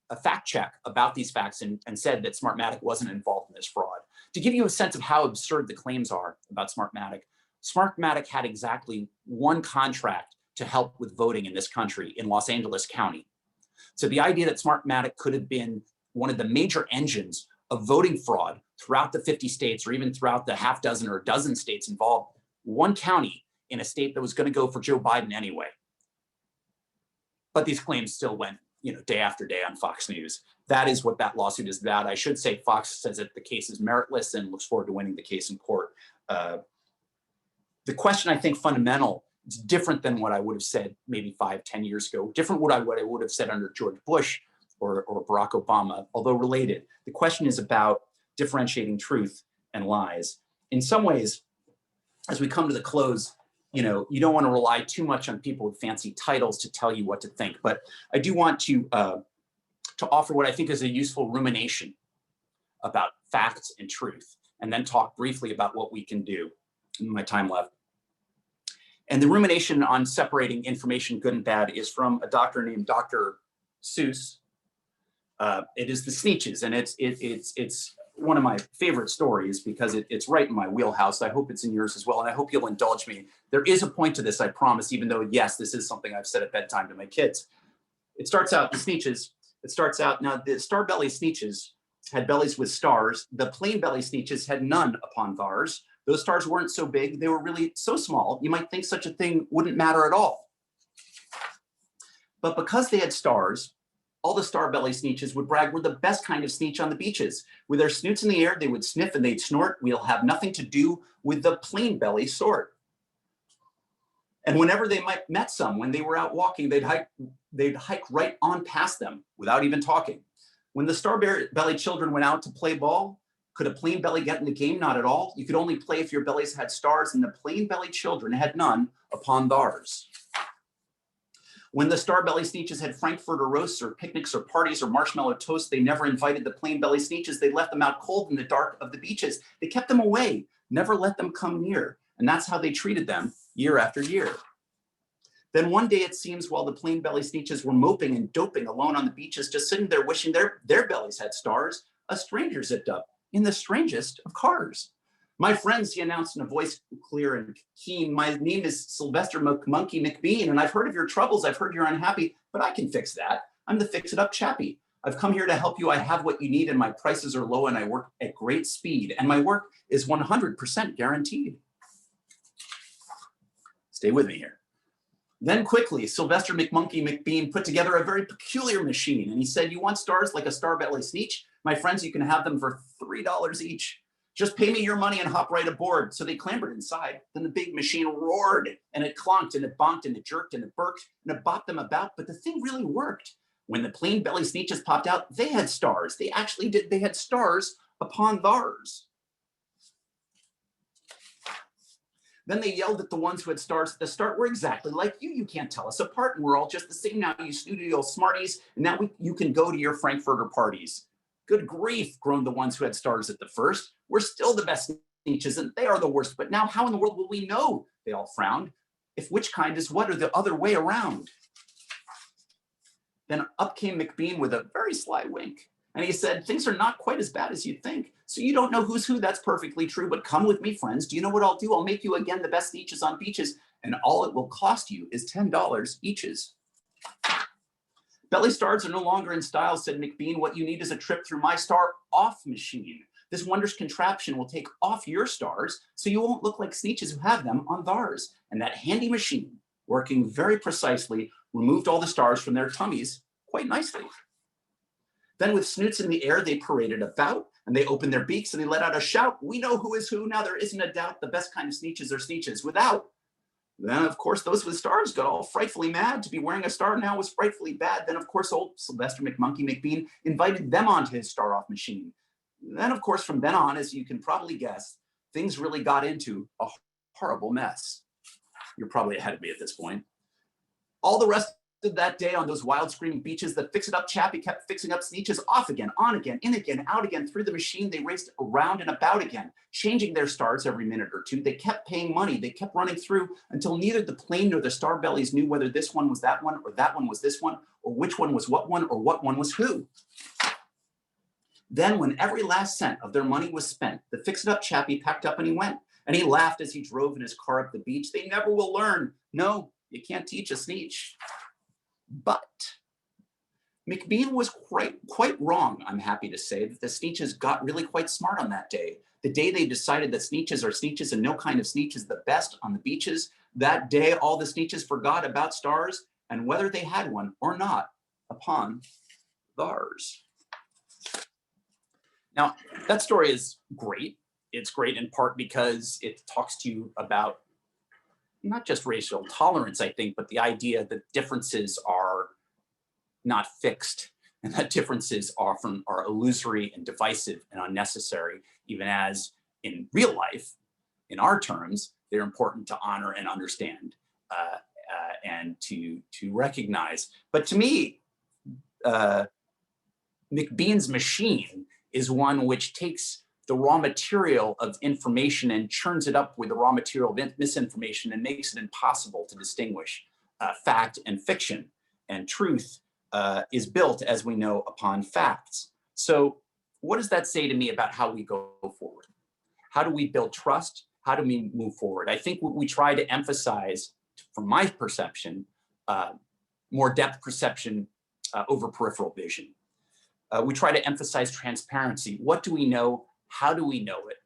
S4: a fact check about these facts and said that Smartmatic wasn't involved in this fraud. To give you a sense of how absurd the claims are about Smartmatic, Smartmatic had exactly 1 contract to help with voting in this country in Los Angeles County. So the idea that Smartmatic could have been one of the major engines of voting fraud throughout the 50 states or even throughout the half dozen or a dozen states involved, 1 county in a state that was going to go for Joe Biden anyway. But these claims still went, day after day on Fox News. That is what that lawsuit is about. I should say Fox says that the case is meritless and looks forward to winning the case in court. The question, I think, fundamental, it's different than what I would have said maybe 5, 10 years ago, different what I would have said under George Bush or Barack Obama, although related. The question is about differentiating truth and lies. In some ways, as we come to the close, you don't want to rely too much on people with fancy titles to tell you what to think. But I do want to offer what I think is a useful rumination about facts and truth, and then talk briefly about what we can do in my time left. And the rumination on separating information good and bad is from a doctor named Dr. Seuss. It is the Sneetches, and it's one of my favorite stories because it's right in my wheelhouse. I hope it's in yours as well, and I hope you'll indulge me. There is a point to this, I promise, even though, yes, this is something I've said at bedtime to my kids. It starts out, the Sneetches, now the star-belly Sneetches had bellies with stars. The plain belly Sneetches had none upon theirs. Those stars weren't so big, they were really so small, you might think such a thing wouldn't matter at all. But because they had stars, all the star-belly Sneetches would brag we're the best kind of Sneetch on the beaches. With their snoots in the air, they would sniff and they'd snort. We'll have nothing to do with the plain belly sort. And whenever they met some, when they were out walking, they'd hike right on past them without even talking. When the star-belly children went out to play ball, could a plain belly get in the game? Not at all. You could only play if your bellies had stars, and the plain belly children had none upon theirs. When the star-belly Sneetches had Frankfurter roasts or picnics or parties or marshmallow toast, they never invited the plain belly Sneetches. They left them out cold in the dark of the beaches. They kept them away, never let them come near. And that's how they treated them year after year. Then one day, it seems, while the plain belly Sneetches were moping and doping alone on the beaches, just sitting there wishing their bellies had stars, a stranger zipped up in the strangest of cars. My friends, he announced in a voice clear and keen, my name is Sylvester McMonkey McBean, and I've heard of your troubles. I've heard you're unhappy, but I can fix that. I'm the fix-it-up chappie. I've come here to help you. I have what you need, and my prices are low, and I work at great speed, and my work is 100% guaranteed. Stay with me here. Then quickly, Sylvester McMonkey McBean put together a very peculiar machine, and he said, you want stars like a star-belly Sneetch? My friends, you can have them for $3 each. Just pay me your money and hop right aboard. So they clambered inside. Then the big machine roared, and it clonked, and it bonked, and it jerked, and it burked, and it bopped them about. But the thing really worked. When the plain belly Sneetches popped out, they had stars. They actually did. They had stars upon theirs. Then they yelled at the ones who had stars at the start. We're exactly like you. You can't tell us apart, and we're all just the same now, you snooty old smarties. And now you can go to your Frankfurter parties. Good grief, groaned the ones who had stars at the first. We're still the best Sneetches, and they are the worst. But now how in the world will we know, they all frowned, if which kind is what or the other way around? Then up came McBean with a very sly wink. And he said, things are not quite as bad as you think. So you don't know who's who, that's perfectly true. But come with me, friends. Do you know what I'll do? I'll make you again the best Sneetches on beaches. And all it will cost you is $10 eaches. Belly stars are no longer in style, said McBean. What you need is a trip through my star off machine. This wondrous contraption will take off your stars so you won't look like Sneetches who have them on theirs. And that handy machine, working very precisely, removed all the stars from their tummies quite nicely. Then with snoots in the air, they paraded about, and they opened their beaks and they let out a shout. We know who is who. Now there isn't a doubt. The best kind of Sneetches are Sneetches without. Then, of course, those with stars got all frightfully mad. To be wearing a star now was frightfully bad. Then, of course, old Sylvester McMonkey McBean invited them onto his star-off machine. Then, of course, from then on, as you can probably guess, things really got into a horrible mess. You're probably ahead of me at this point. All the rest that day on those wild screaming beaches, the fix-it-up chappie kept fixing up sneeches, off again, on again, in again, out again, through the machine. They raced around and about again, changing their stars every minute or two. They kept paying money. They kept running through until neither the plane nor the star bellies knew whether this one was that one, or that one was this one, or which one was what one, or what one was who. Then when every last cent of their money was spent, the fix-it-up chappie packed up and he went. And he laughed as he drove in his car up the beach. They never will learn. No, you can't teach a sneetch. But McBean was quite wrong, I'm happy to say, that the sneetches got really quite smart on that day. The day they decided that sneetches are sneetches and no kind of sneetch is the best on the beaches, that day all the sneetches forgot about stars and whether they had one or not upon theirs. Now, that story is great. It's great in part because it talks to you about not just racial tolerance, I think, but the idea that differences are not fixed and that differences often are illusory and divisive and unnecessary, even as in real life, in our terms, they're important to honor and understand and to recognize. But to me, McBean's machine is one which takes the raw material of information and churns it up with the raw material of misinformation and makes it impossible to distinguish fact and fiction. And truth is built, as we know, upon facts. So what does that say to me about how we go forward? How do we build trust? How do we move forward? I think what we try to emphasize, from my perception, more depth perception over peripheral vision. We try to emphasize transparency. What do we know? How do we know it?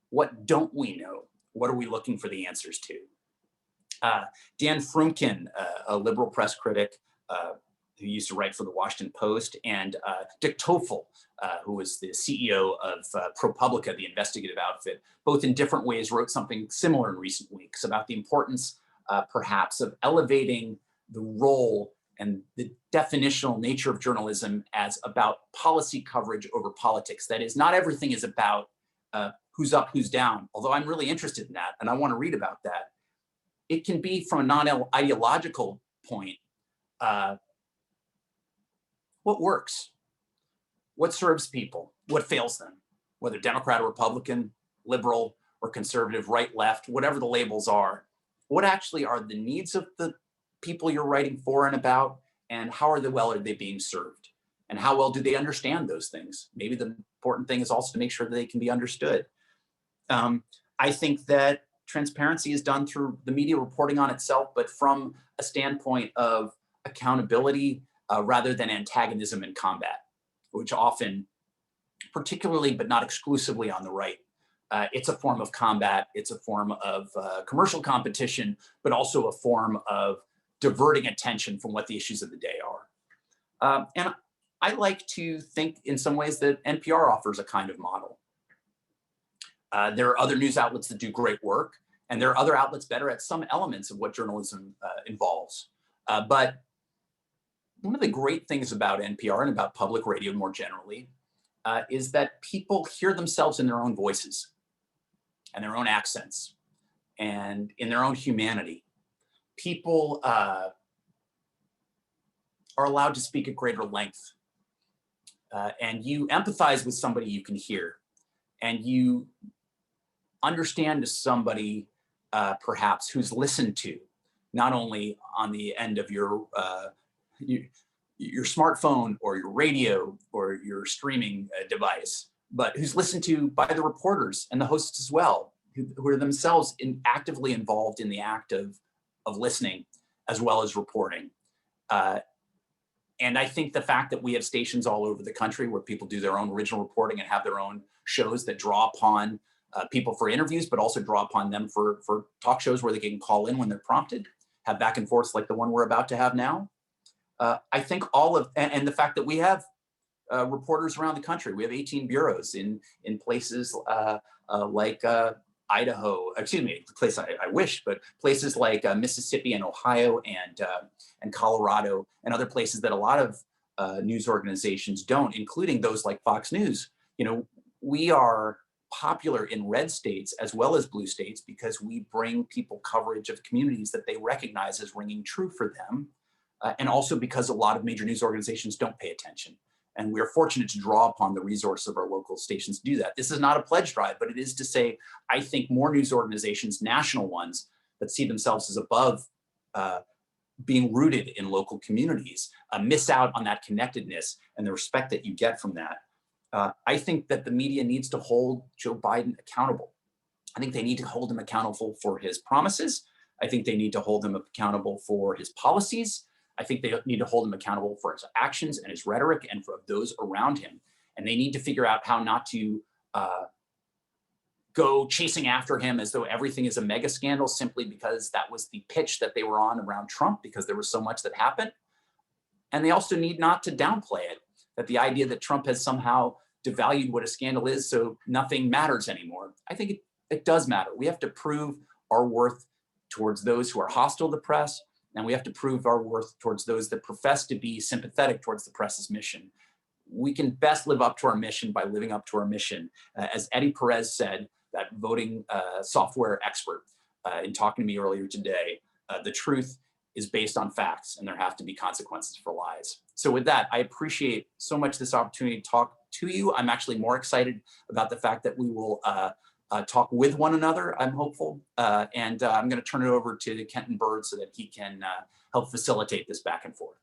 S4: What don't we know? What are we looking for the answers to? Dan Frumkin, a liberal press critic who used to write for the Washington Post, and Dick Toffel, who was the CEO of ProPublica, the investigative outfit, both in different ways wrote something similar in recent weeks about the importance, perhaps, of elevating the role and the definitional nature of journalism as about policy coverage over politics. That is, not everything is about who's up, who's down, although I'm really interested in that and I want to read about that. It can be, from a non-ideological point, what works, what serves people, what fails them, whether Democrat or Republican, liberal or conservative, right, left, whatever the labels are. What actually are the needs of the people you're writing for and about, and how are they being served? And how well do they understand those things? Maybe the important thing is also to make sure that they can be understood. I think that transparency is done through the media reporting on itself, but from a standpoint of accountability rather than antagonism and combat, which often, particularly but not exclusively on the right, it's a form of combat, it's a form of commercial competition, but also a form of diverting attention from what the issues of the day are. And I like to think in some ways that NPR offers a kind of model. There are other news outlets that do great work, and there are other outlets better at some elements of what journalism involves. But one of the great things about NPR and about public radio more generally is that people hear themselves in their own voices and their own accents and in their own humanity. People are allowed to speak at greater length. And you empathize with somebody you can hear, and you understand somebody perhaps who's listened to, not only on the end of your smartphone or your radio or your streaming device, but who's listened to by the reporters and the hosts as well, who are themselves actively involved in the act of listening as well as reporting. And I think the fact that we have stations all over the country where people do their own original reporting and have their own shows that draw upon people for interviews, but also draw upon them for talk shows where they can call in when they're prompted, have back and forths like the one we're about to have now. I think and the fact that we have reporters around the country. We have 18 bureaus in places like Idaho, excuse me, the place I wish, but places like Mississippi and Ohio and Colorado and other places that a lot of news organizations don't, including those like Fox News. You know, we are popular in red states as well as blue states because we bring people coverage of communities that they recognize as ringing true for them. and also because a lot of major news organizations don't pay attention. And we are fortunate to draw upon the resources of our local stations to do that. This is not a pledge drive, but it is to say, I think more news organizations, national ones, that see themselves as above being rooted in local communities, miss out on that connectedness and the respect that you get from that. I think that the media needs to hold Joe Biden accountable. I think they need to hold him accountable for his promises. I think they need to hold him accountable for his policies. I think they need to hold him accountable for his actions and his rhetoric and for those around him. And they need to figure out how not to go chasing after him as though everything is a mega scandal simply because that was the pitch that they were on around Trump, because there was so much that happened. And they also need not to downplay it, that the idea that Trump has somehow devalued what a scandal is so nothing matters anymore. I think it does matter. We have to prove our worth towards those who are hostile to the press, and we have to prove our worth towards those that profess to be sympathetic towards the press's mission. We can best live up to our mission by living up to our mission. As Eddie Perez said, that voting software expert, in talking to me earlier today, the truth is based on facts, and there have to be consequences for lies. So with that, I appreciate so much this opportunity to talk to you. I'm actually more excited about the fact that we will talk with one another, I'm hopeful. And I'm going to turn it over to Kenton Bird so that he can help facilitate this back and forth.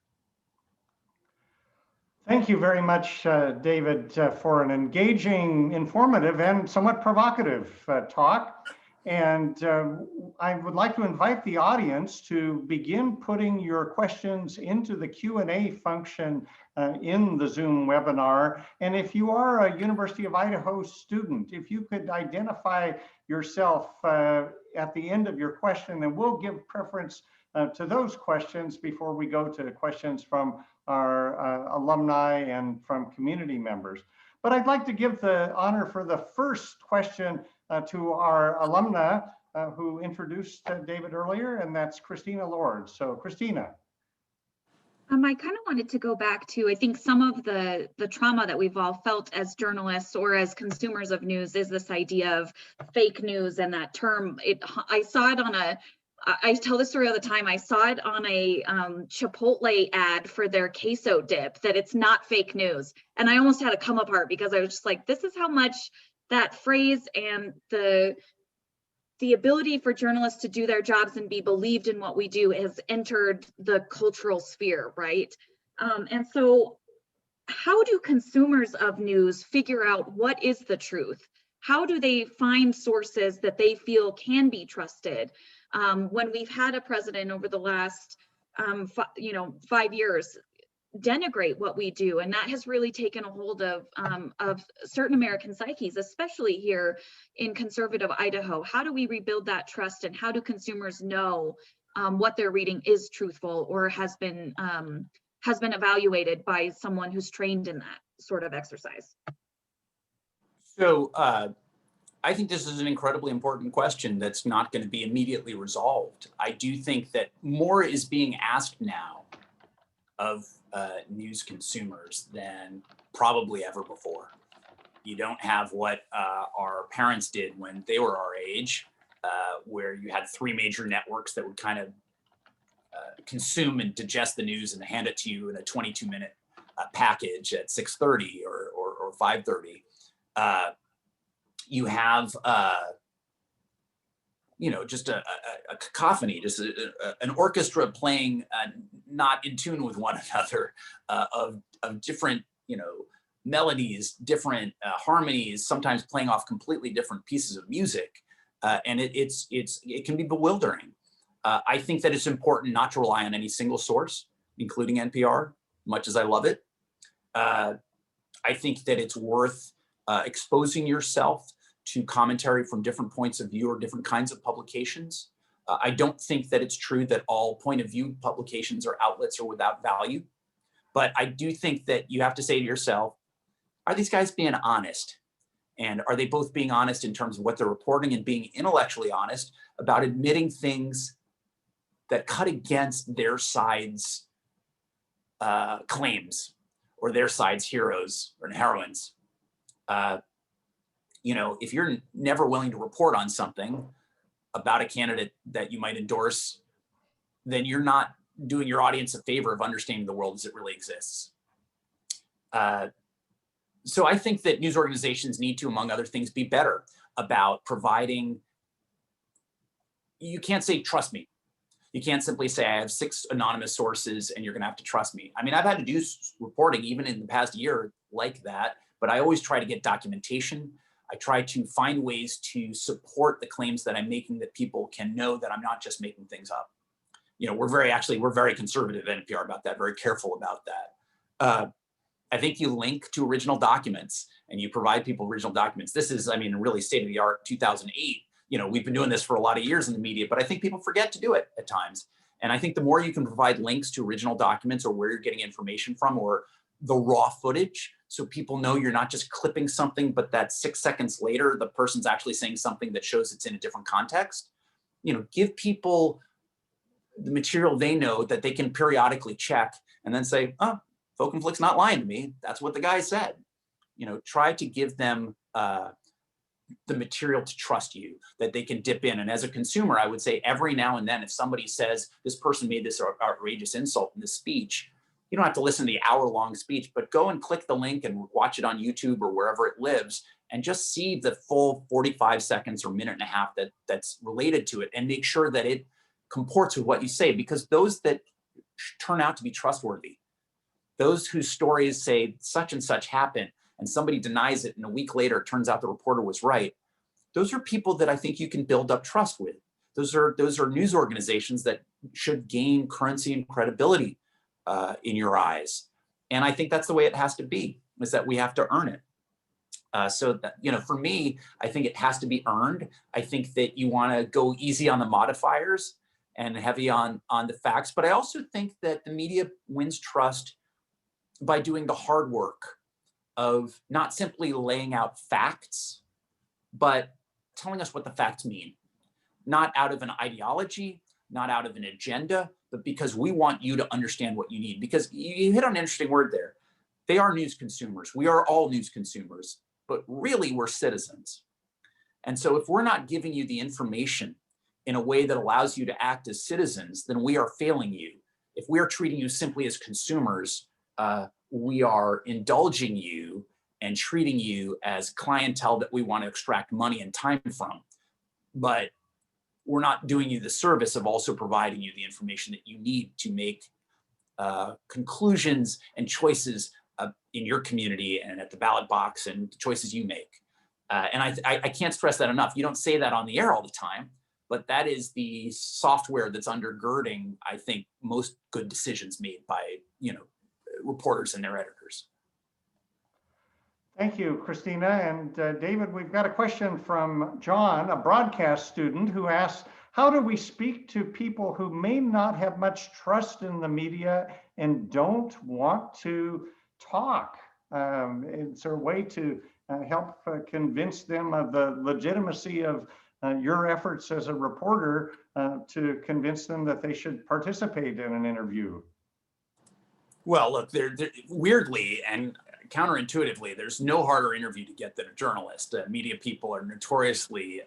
S2: Thank you very much, David, for an engaging, informative, and somewhat provocative talk. And I would like to invite the audience to begin putting your questions into the Q&A function in the Zoom webinar. And if you are a University of Idaho student, if you could identify yourself at the end of your question, and we'll give preference to those questions before we go to questions from our alumni and from community members. But I'd like to give the honor for the first question to our alumna who introduced David earlier, and that's Christina Lord. So Christina.
S3: I kind of wanted to go back to, I think some of the trauma that we've all felt as journalists or as consumers of news is this idea of fake news, and that term, I saw it on I tell this story all the time. I saw it on a Chipotle ad for their queso dip, that it's not fake news. And I almost had to come apart because I was just like, this is how much that phrase and the ability for journalists to do their jobs and be believed in what we do has entered the cultural sphere, right? And so how do consumers of news figure out what is the truth? How do they find sources that they feel can be trusted? When we've had a president over the last 5 years denigrate what we do, and that has really taken a hold of certain American psyches, especially here in conservative Idaho. How do we rebuild that trust, and how do consumers know what they're reading is truthful or has been evaluated by someone who's trained in that sort of exercise?
S4: So I think this is an incredibly important question that's not going to be immediately resolved. I do think that more is being asked now of news consumers than probably ever before. You don't have what our parents did when they were our age, where you had 3 major networks that would kind of consume and digest the news and hand it to you in a 22-minute package at 6:30 or 5:30. You have, just a cacophony, just an orchestra playing not in tune with one another of different, melodies, different harmonies, sometimes playing off completely different pieces of music, and it can be bewildering. I think that it's important not to rely on any single source, including NPR, much as I love it. I think that it's worth exposing yourself to commentary from different points of view or different kinds of publications. I don't think that it's true that all point of view publications or outlets are without value, but I do think that you have to say to yourself, are these guys being honest? And are they both being honest in terms of what they're reporting and being intellectually honest about admitting things that cut against their side's claims or their side's heroes or heroines? If you're never willing to report on something about a candidate that you might endorse, then you're not doing your audience a favor of understanding the world as it really exists. So I think that news organizations need to, among other things, be better about providing. You can't say, trust me. You can't simply say, I have 6 anonymous sources and you're going to have to trust me. I mean, I've had to do reporting even in the past year like that, but I always try to get documentation. I try to find ways to support the claims that I'm making, that people can know that I'm not just making things up. You know, we're very conservative at NPR about that, very careful about that. I think you link to original documents and you provide people original documents. This is, I mean, really state of the art 2008. You know, we've been doing this for a lot of years in the media, but I think people forget to do it at times. And I think the more you can provide links to original documents or where you're getting information from, or the raw footage, so people know you're not just clipping something, but that 6 seconds later, the person's actually saying something that shows it's in a different context. You know, give people the material they know that they can periodically check and then say, oh, Folkenflik's not lying to me. That's what the guy said. You know, try to give them the material to trust you, that they can dip in. And as a consumer, I would say every now and then, if somebody says this person made this outrageous insult in this speech, you don't have to listen to the hour-long speech, but go and click the link and watch it on YouTube or wherever it lives, and just see the full 45 seconds or minute and a half that's related to it, and make sure that it comports with what you say, because those that turn out to be trustworthy, those whose stories say such and such happened, and somebody denies it, and a week later, it turns out the reporter was right. Those are people that I think you can build up trust with. Those are news organizations that should gain currency and credibility in your eyes. And I think that's the way it has to be, is that we have to earn it. So that, you know, for me, I think it has to be earned. I think that you want to go easy on the modifiers and heavy on the facts. But I also think that the media wins trust by doing the hard work of not simply laying out facts, but telling us what the facts mean, not out of an ideology, not out of an agenda, but because we want you to understand what you need. Because you hit on an interesting word there. They are news consumers. We are all news consumers, but really we're citizens. And so if we're not giving you the information in a way that allows you to act as citizens, then we are failing you. If we are treating you simply as consumers, we are indulging you and treating you as clientele that we want to extract money and time from. But we're not doing you the service of also providing you the information that you need to make conclusions and choices in your community and at the ballot box, and the choices you make. And I can't stress that enough. You don't say that on the air all the time, but that is the software that's undergirding, I think, most good decisions made by, you know, reporters and their editors.
S2: Thank you, Christina. And David, we've got a question from John, a broadcast student, who asks, how do we speak to people who may not have much trust in the media and don't want to talk? Is there a way to help convince them of the legitimacy of your efforts as a reporter to convince them that they should participate in an interview?
S4: Well, look, they're weirdly and counterintuitively, there's no harder interview to get than a journalist. Media people are notoriously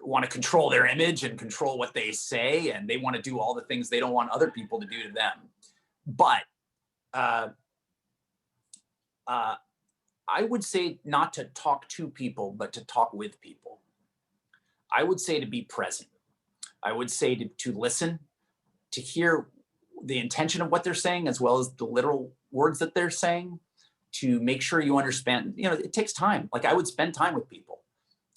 S4: want to control their image and control what they say, and they want to do all the things they don't want other people to do to them. But I would say not to talk to people, but to talk with people. I would say to be present. I would say to listen, to hear the intention of what they're saying, as well as the literal words that they're saying, to make sure you understand. You know, it takes time. Like, I would spend time with people.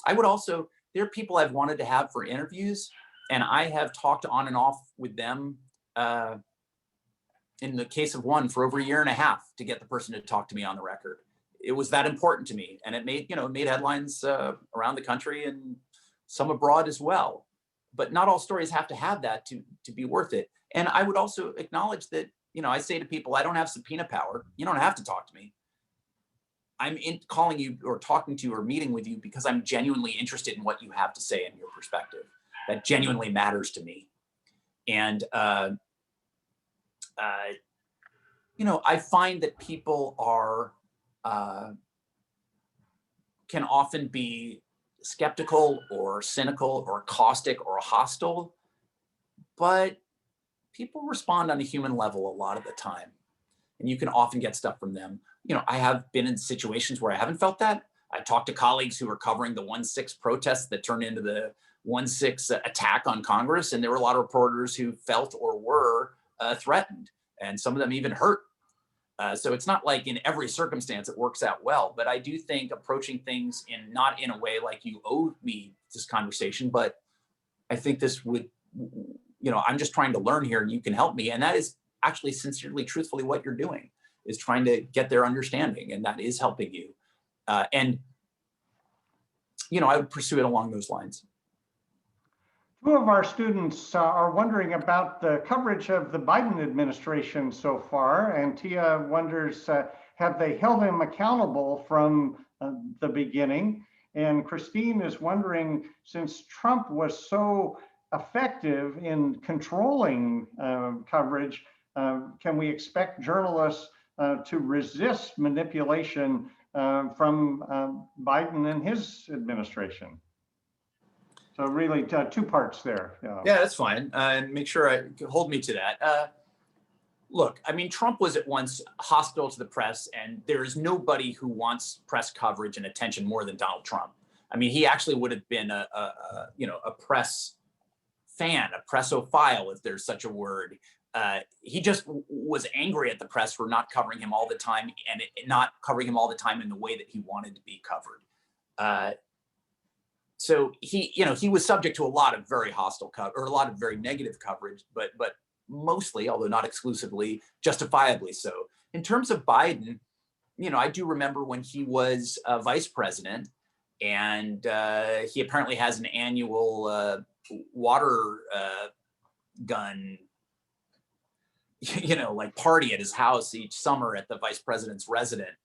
S4: I would also, there are people I've wanted to have for interviews, and I have talked on and off with them, in the case of one, for over 1.5 years to get the person to talk to me on the record. It was that important to me, and it made, you know, made headlines around the country and some abroad as well. But not all stories have to have that to be worth it. And I would also acknowledge that, you know, I say to people, I don't have subpoena power. You don't have to talk to me. I'm calling you or talking to you or meeting with you because I'm genuinely interested in what you have to say and your perspective. That genuinely matters to me. And, you know, I find that people are, can often be skeptical or cynical or caustic or hostile, but people respond on a human level a lot of the time, and you can often get stuff from them. I have been in situations where I haven't felt that. I talked to colleagues who were covering the 1/6 protests that turned into the 1/6 attack on Congress, and there were a lot of reporters who felt or were threatened, and some of them even hurt. So it's not like in every circumstance it works out well, but I do think approaching things not in a way like you owe me this conversation, but I think this would, I'm just trying to learn here and you can help me. And that is actually sincerely, truthfully what you're doing, is trying to get their understanding, and that is helping you. And I would pursue it along those lines.
S2: Two of our students are wondering about the coverage of the Biden administration so far, and Tia wonders, have they held him accountable from the beginning? And Christine is wondering, since Trump was so effective in controlling coverage, can we expect journalists to resist manipulation from Biden and his administration? So really two parts there.
S4: Yeah, that's fine. And make sure I hold me to that. Look, I mean, Trump was at once hostile to the press, and there is nobody who wants press coverage and attention more than Donald Trump. I mean, he actually would have been a press fan, a pressophile, if there's such a word. He just was angry at the press for not covering him all the time, and not covering him all the time in the way that he wanted to be covered. So he was subject to a lot of very hostile or a lot of very negative coverage, but mostly, although not exclusively, justifiably so. In terms of Biden, I do remember when he was vice president, and he apparently has an annual water gun, like party at his house each summer at the vice president's residence.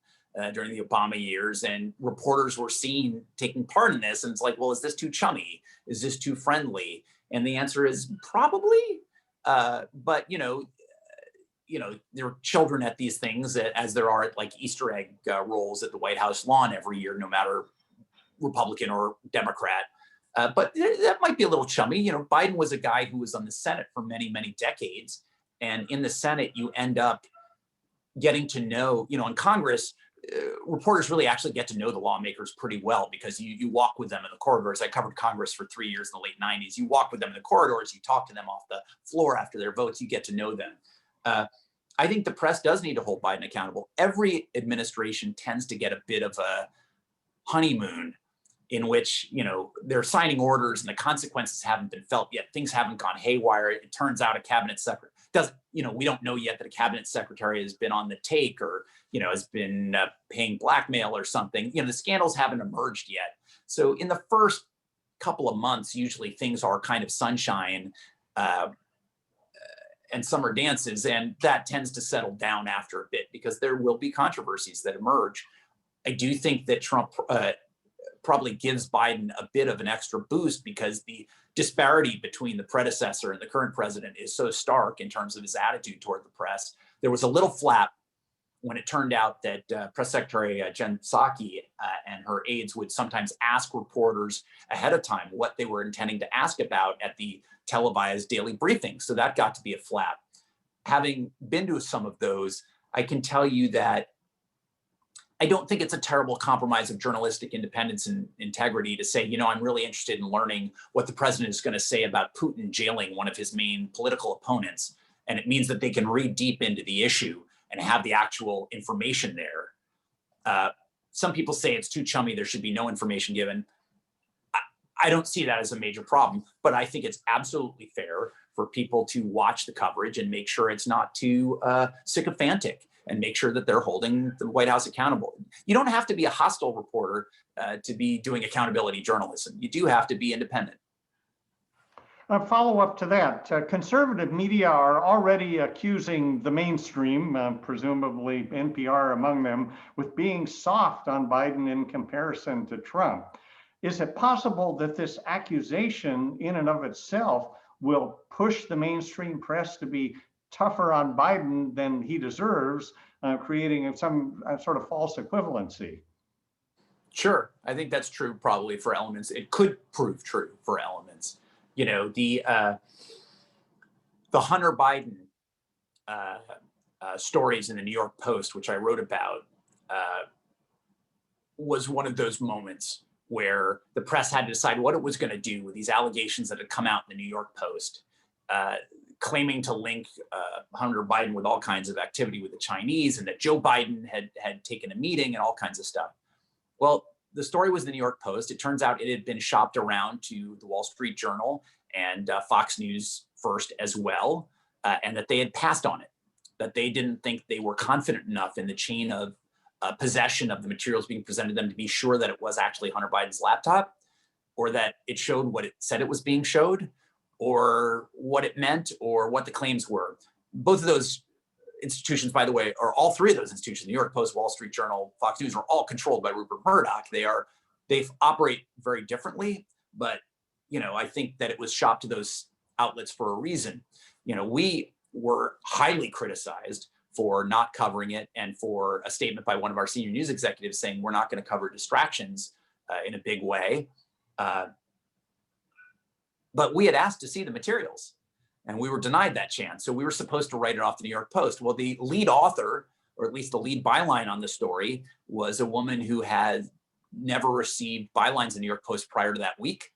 S4: During the Obama years, and reporters were seen taking part in this. And it's like, well, is this too chummy? Is this too friendly? And the answer is probably, but there are children at these things, as there are at like Easter egg rolls at the White House lawn every year, no matter Republican or Democrat. But that might be a little chummy. Biden was a guy who was on the Senate for many, many decades. And in the Senate, you end up getting to know, in Congress, reporters really actually get to know the lawmakers pretty well, because you walk with them in the corridors. I covered Congress for 3 years in the late 90s. You walk with them in the corridors, you talk to them off the floor after their votes, you get to know them. I think the press does need to hold Biden accountable. Every administration tends to get a bit of a honeymoon in which, they're signing orders and the consequences haven't been felt yet. Things haven't gone haywire. It turns out a cabinet secretary we don't know yet that a cabinet secretary has been on the take, or, has been paying blackmail or something. The scandals haven't emerged yet. So in the first couple of months, usually things are kind of sunshine and summer dances, and that tends to settle down after a bit, because there will be controversies that emerge. I do think that Trump probably gives Biden a bit of an extra boost, because the disparity between the predecessor and the current president is so stark in terms of his attitude toward the press. There was a little flap when it turned out that Press Secretary Jen Psaki and her aides would sometimes ask reporters ahead of time what they were intending to ask about at the televised daily briefings. So that got to be a flap. Having been to some of those, I can tell you that I don't think it's a terrible compromise of journalistic independence and integrity to say, I'm really interested in learning what the president is going to say about Putin jailing one of his main political opponents. And it means that they can read deep into the issue and have the actual information there. Some people say it's too chummy, there should be no information given. I don't see that as a major problem, but I think it's absolutely fair for people to watch the coverage and make sure it's not too sycophantic, and make sure that they're holding the White House accountable. You don't have to be a hostile reporter to be doing accountability journalism. You do have to be independent.
S2: A follow-up to that, conservative media are already accusing the mainstream, presumably NPR among them, with being soft on Biden in comparison to Trump. Is it possible that this accusation in and of itself will push the mainstream press to be tougher on Biden than he deserves, creating some sort of false equivalency?
S4: Sure, I think that's true probably for elements. It could prove true for elements. the Hunter Biden stories in the New York Post, which I wrote about, was one of those moments where the press had to decide what it was going to do with these allegations that had come out in the New York Post, claiming to link Hunter Biden with all kinds of activity with the Chinese, and that Joe Biden had taken a meeting and all kinds of stuff. Well, the story was the New York Post. It turns out it had been shopped around to the Wall Street Journal and Fox News first as well, and that they had passed on it, that they didn't think they were confident enough in the chain of possession of the materials being presented to them to be sure that it was actually Hunter Biden's laptop, or that it showed what it said it was being showed, or what it meant, or what the claims were. Both of those institutions, by the way, or all three of those institutions, the New York Post, Wall Street Journal, Fox News, are all controlled by Rupert Murdoch. They operate very differently, but I think that it was shopped to those outlets for a reason. We were highly criticized for not covering it, and for a statement by one of our senior news executives saying we're not going to cover distractions in a big way. But we had asked to see the materials, and we were denied that chance. So we were supposed to write it off the New York Post. Well, the lead author, or at least the lead byline on the story, was a woman who had never received bylines in the New York Post prior to that week,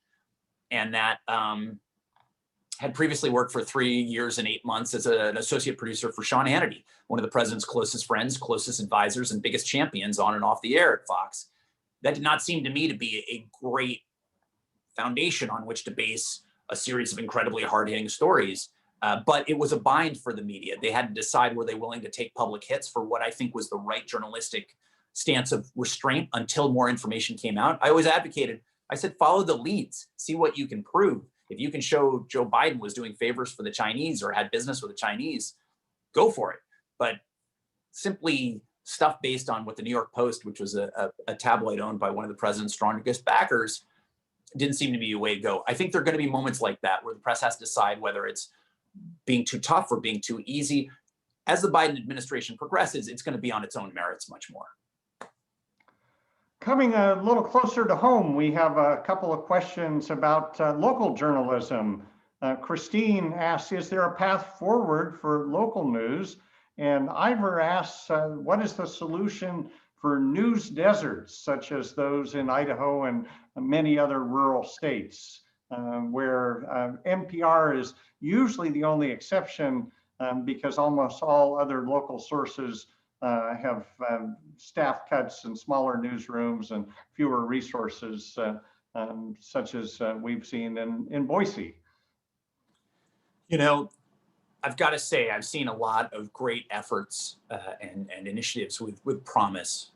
S4: and that had previously worked for 3 years and 8 months as an associate producer for Sean Hannity, one of the president's closest friends, closest advisors, and biggest champions on and off the air at Fox. That did not seem to me to be a great foundation on which to base a series of incredibly hard-hitting stories. But it was a bind for the media. They had to decide, were they willing to take public hits for what I think was the right journalistic stance of restraint until more information came out. I always advocated, I said, follow the leads, see what you can prove. If you can show Joe Biden was doing favors for the Chinese or had business with the Chinese, go for it. But simply stuff based on what the New York Post, which was a tabloid owned by one of the president's strongest backers, didn't seem to be a way to go. I think there are going to be moments like that where the press has to decide whether it's being too tough or being too easy. As the Biden administration progresses, it's going to be on its own merits much more.
S2: Coming a little closer to home, we have a couple of questions about local journalism. Christine asks, is there a path forward for local news? And Ivor asks, what is the solution for news deserts, such as those in Idaho and many other rural states, where NPR is usually the only exception because almost all other local sources have staff cuts and smaller newsrooms and fewer resources, such as we've seen in Boise.
S4: I've got to say, I've seen a lot of great efforts and initiatives with promise.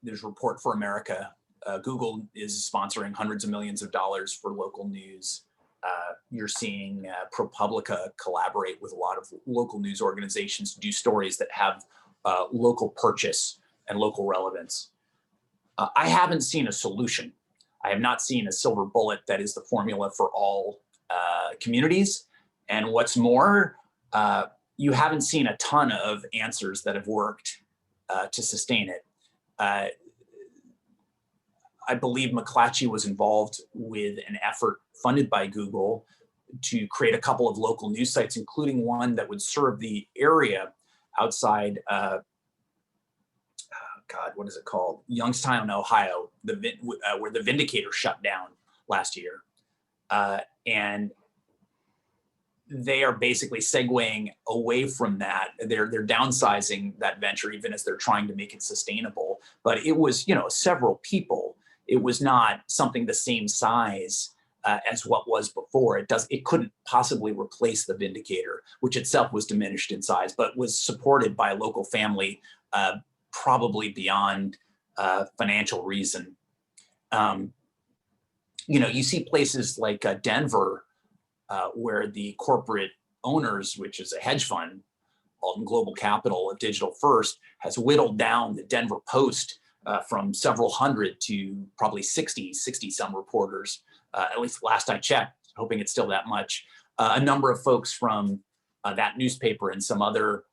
S4: There's Report for America. Google is sponsoring hundreds of millions of dollars for local news. You're seeing ProPublica collaborate with a lot of local news organizations to do stories that have local purchase and local relevance. I haven't seen a solution. I have not seen a silver bullet that is the formula for all communities. And what's more, you haven't seen a ton of answers that have worked to sustain it. I believe McClatchy was involved with an effort funded by Google to create a couple of local news sites, including one that would serve the area outside, what is it called? Youngstown, Ohio, where the Vindicator shut down last year. And they are basically segueing away from that. They're downsizing that venture, even as they're trying to make it sustainable. But it was, several people. It was not something the same size as what was before. It couldn't possibly replace the Vindicator, which itself was diminished in size, but was supported by a local family, probably beyond financial reason. You see places like Denver, where the corporate owners, which is a hedge fund, Alton Global Capital of Digital First, has whittled down the Denver Post from several hundred to probably 60 some reporters, at least last I checked, hoping it's still that much. A number of folks from that newspaper and some other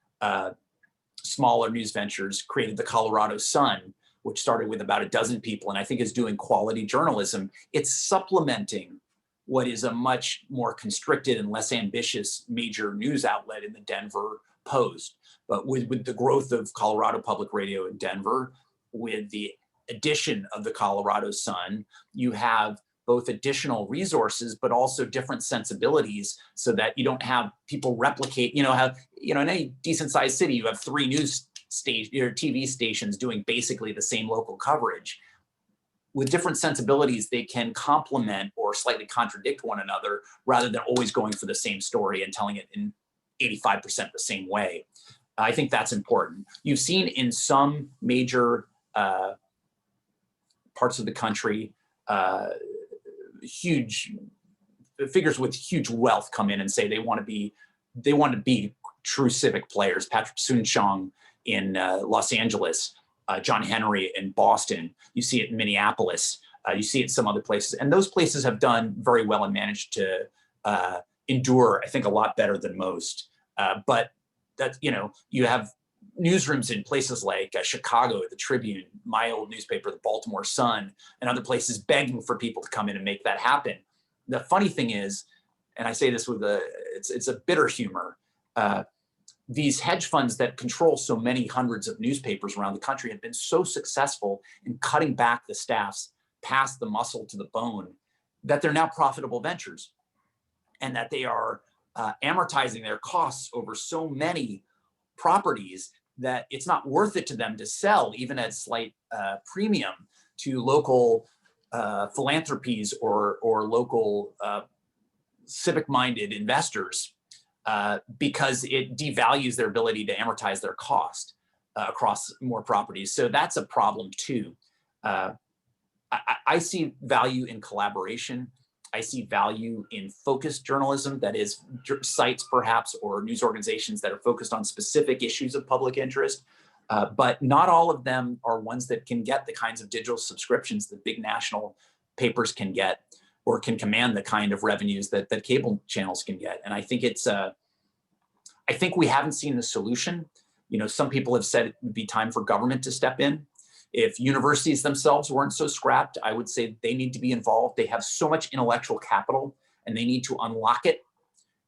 S4: smaller news ventures created the Colorado Sun, which started with about a dozen people and I think is doing quality journalism. It's supplementing what is a much more constricted and less ambitious major news outlet in the Denver Post. But with the growth of Colorado Public Radio in Denver, with the addition of the Colorado Sun, you have both additional resources, but also different sensibilities, so that you don't have people replicate, in any decent sized city, you have 3 news station or TV stations doing basically the same local coverage. With different sensibilities, they can complement or slightly contradict one another, rather than always going for the same story and telling it in 85% the same way. I think that's important. You've seen in some major parts of the country, huge figures with huge wealth come in and say they want to be true civic players. Patrick Soon-Shiong in Los Angeles, John Henry in Boston. You see it in Minneapolis. You see it in some other places, and those places have done very well and managed to endure, I think, a lot better than most. But that, you have newsrooms in places like Chicago, the Tribune, my old newspaper, the Baltimore Sun, and other places begging for people to come in and make that happen. The funny thing is, and I say this with it's a bitter humor, these hedge funds that control so many hundreds of newspapers around the country have been so successful in cutting back the staffs past the muscle to the bone that they're now profitable ventures, and that they are amortizing their costs over so many properties that it's not worth it to them to sell, even at slight premium, to local philanthropies or local civic-minded investors, because it devalues their ability to amortize their cost across more properties. So that's a problem too. I see value in collaboration. I see value in focused journalism, that is, sites perhaps or news organizations that are focused on specific issues of public interest. But not all of them are ones that can get the kinds of digital subscriptions that big national papers can get, or can command the kind of revenues that cable channels can get. And I think I think we haven't seen the solution. Some people have said it would be time for government to step in. If universities themselves weren't so scrapped, I would say they need to be involved. They have so much intellectual capital, and they need to unlock it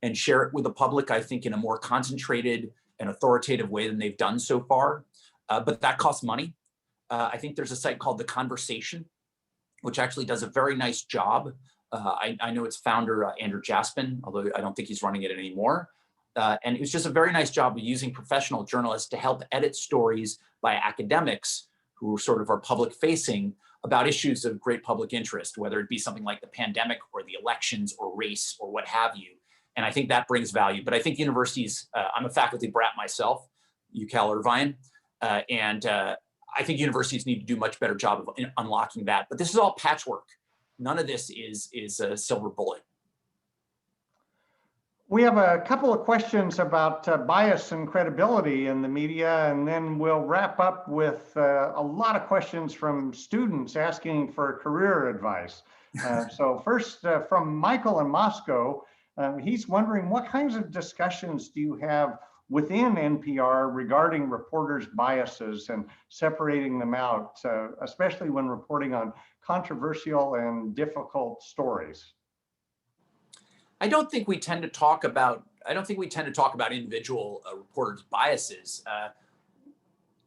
S4: and share it with the public, I think, in a more concentrated and authoritative way than they've done so far. But that costs money. I think there's a site called The Conversation, which actually does a very nice job. I know its founder, Andrew Jaspin, although I don't think he's running it anymore. And it was just a very nice job of using professional journalists to help edit stories by academics who sort of are public facing about issues of great public interest, whether it be something like the pandemic or the elections or race or what have you. And I think that brings value. But I think universities, I'm a faculty brat myself, UCal Irvine, and I think universities need to do a much better job of unlocking that. But this is all patchwork. None of this is a silver bullet.
S2: We have a couple of questions about bias and credibility in the media, and then we'll wrap up with a lot of questions from students asking for career advice. So first, from Michael in Moscow, he's wondering, what kinds of discussions do you have within NPR regarding reporters' biases and separating them out, especially when reporting on controversial and difficult stories?
S4: I don't think we tend to talk about individual reporters' biases.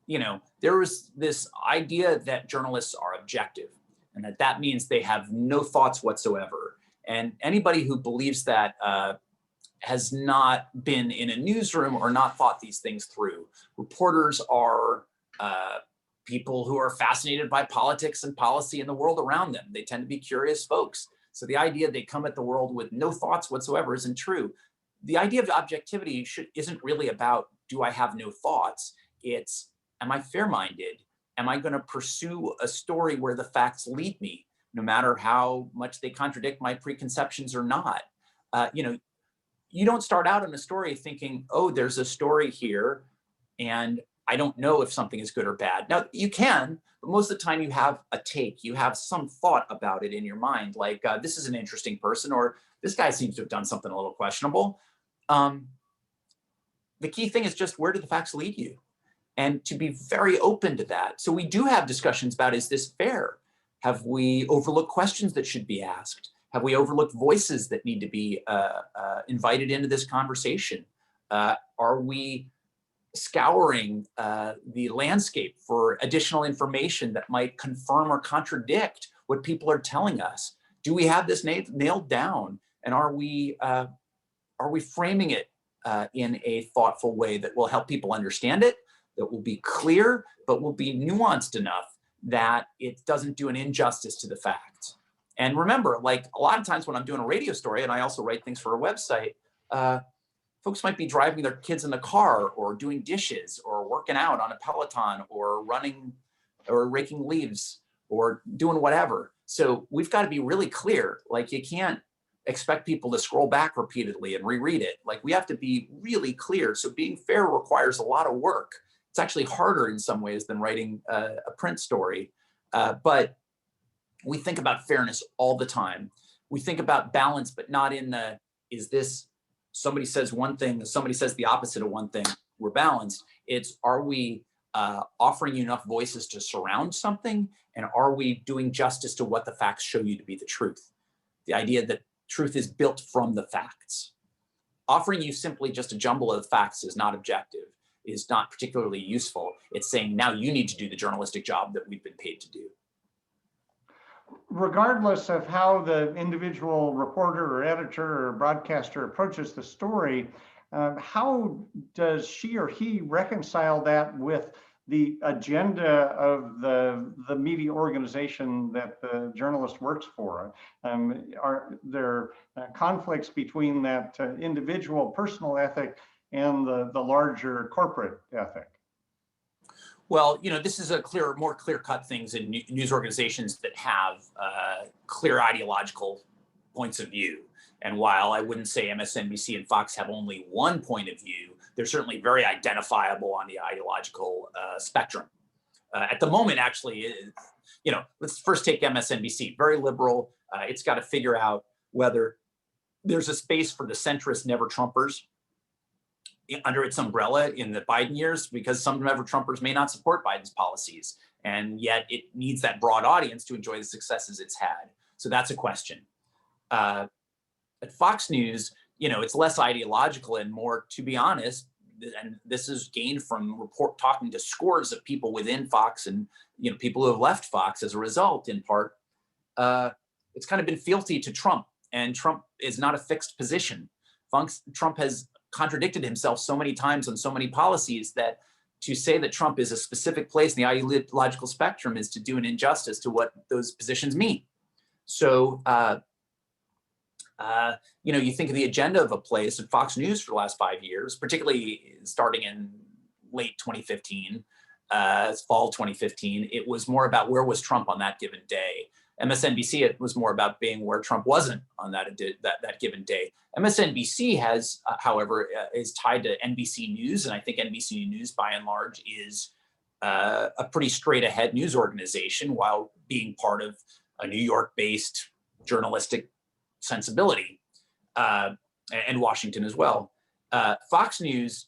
S4: There was this idea that journalists are objective, and that means they have no thoughts whatsoever. And anybody who believes that has not been in a newsroom or not thought these things through. Reporters are people who are fascinated by politics and policy and the world around them. They tend to be curious folks. So the idea they come at the world with no thoughts whatsoever isn't true. The idea of objectivity isn't really about, do I have no thoughts? It's, am I fair-minded? Am I going to pursue a story where the facts lead me, no matter how much they contradict my preconceptions or not? You don't start out in a story thinking, oh, there's a story here, and I don't know if something is good or bad. Now, you can, but most of the time you have a take, you have some thought about it in your mind, like this is an interesting person, or this guy seems to have done something a little questionable. The key thing is just, where do the facts lead you? And to be very open to that. So we do have discussions about, is this fair? Have we overlooked questions that should be asked? Have we overlooked voices that need to be invited into this conversation? Are we scouring the landscape for additional information that might confirm or contradict what people are telling us? Do we have this nailed down? And are we framing it in a thoughtful way that will help people understand it, that will be clear, but will be nuanced enough that it doesn't do an injustice to the facts? And remember, like a lot of times when I'm doing a radio story, and I also write things for a website, folks might be driving their kids in the car or doing dishes or working out on a Peloton or running or raking leaves or doing whatever. So we've got to be really clear. Like, you can't expect people to scroll back repeatedly and reread it. Like, we have to be really clear. So being fair requires a lot of work. It's actually harder in some ways than writing a print story. But we think about fairness all the time. We think about balance, but not in the, is this, somebody says one thing, somebody says the opposite of one thing, we're balanced. It's, are we offering you enough voices to surround something? And are we doing justice to what the facts show you to be the truth? The idea that truth is built from the facts. Offering you simply just a jumble of facts is not objective, is not particularly useful. It's saying, now you need to do the journalistic job that we've been paid to do.
S2: Regardless of how the individual reporter or editor or broadcaster approaches the story, how does she or he reconcile that with the agenda of the media organization that the journalist works for? Are there conflicts between that individual personal ethic and the larger corporate ethic?
S4: Well, this is more clear-cut things in news organizations that have clear ideological points of view. And while I wouldn't say MSNBC and Fox have only one point of view, they're certainly very identifiable on the ideological spectrum. At the moment, actually, let's first take MSNBC. Very liberal. It's got to figure out whether there's a space for the centrist never-Trumpers under its umbrella in the Biden years, because some never-Trumpers may not support Biden's policies, and yet it needs that broad audience to enjoy the successes it's had. So that's a question. At Fox News, it's less ideological and more, to be honest, and this is gained from talking to scores of people within Fox and people who have left Fox as a result, in part. It's kind of been fealty to Trump, and Trump is not a fixed position. Trump has contradicted himself so many times on so many policies that to say that Trump is a specific place in the ideological spectrum is to do an injustice to what those positions mean. So, you think of the agenda of a place at Fox News for the last 5 years, particularly starting in late 2015, fall 2015, it was more about where was Trump on that given day. MSNBC, it was more about being where Trump wasn't on that given day. MSNBC has, however, is tied to NBC News, and I think NBC News, by and large, is a pretty straight-ahead news organization while being part of a New York-based journalistic sensibility, and Washington as well. Fox News,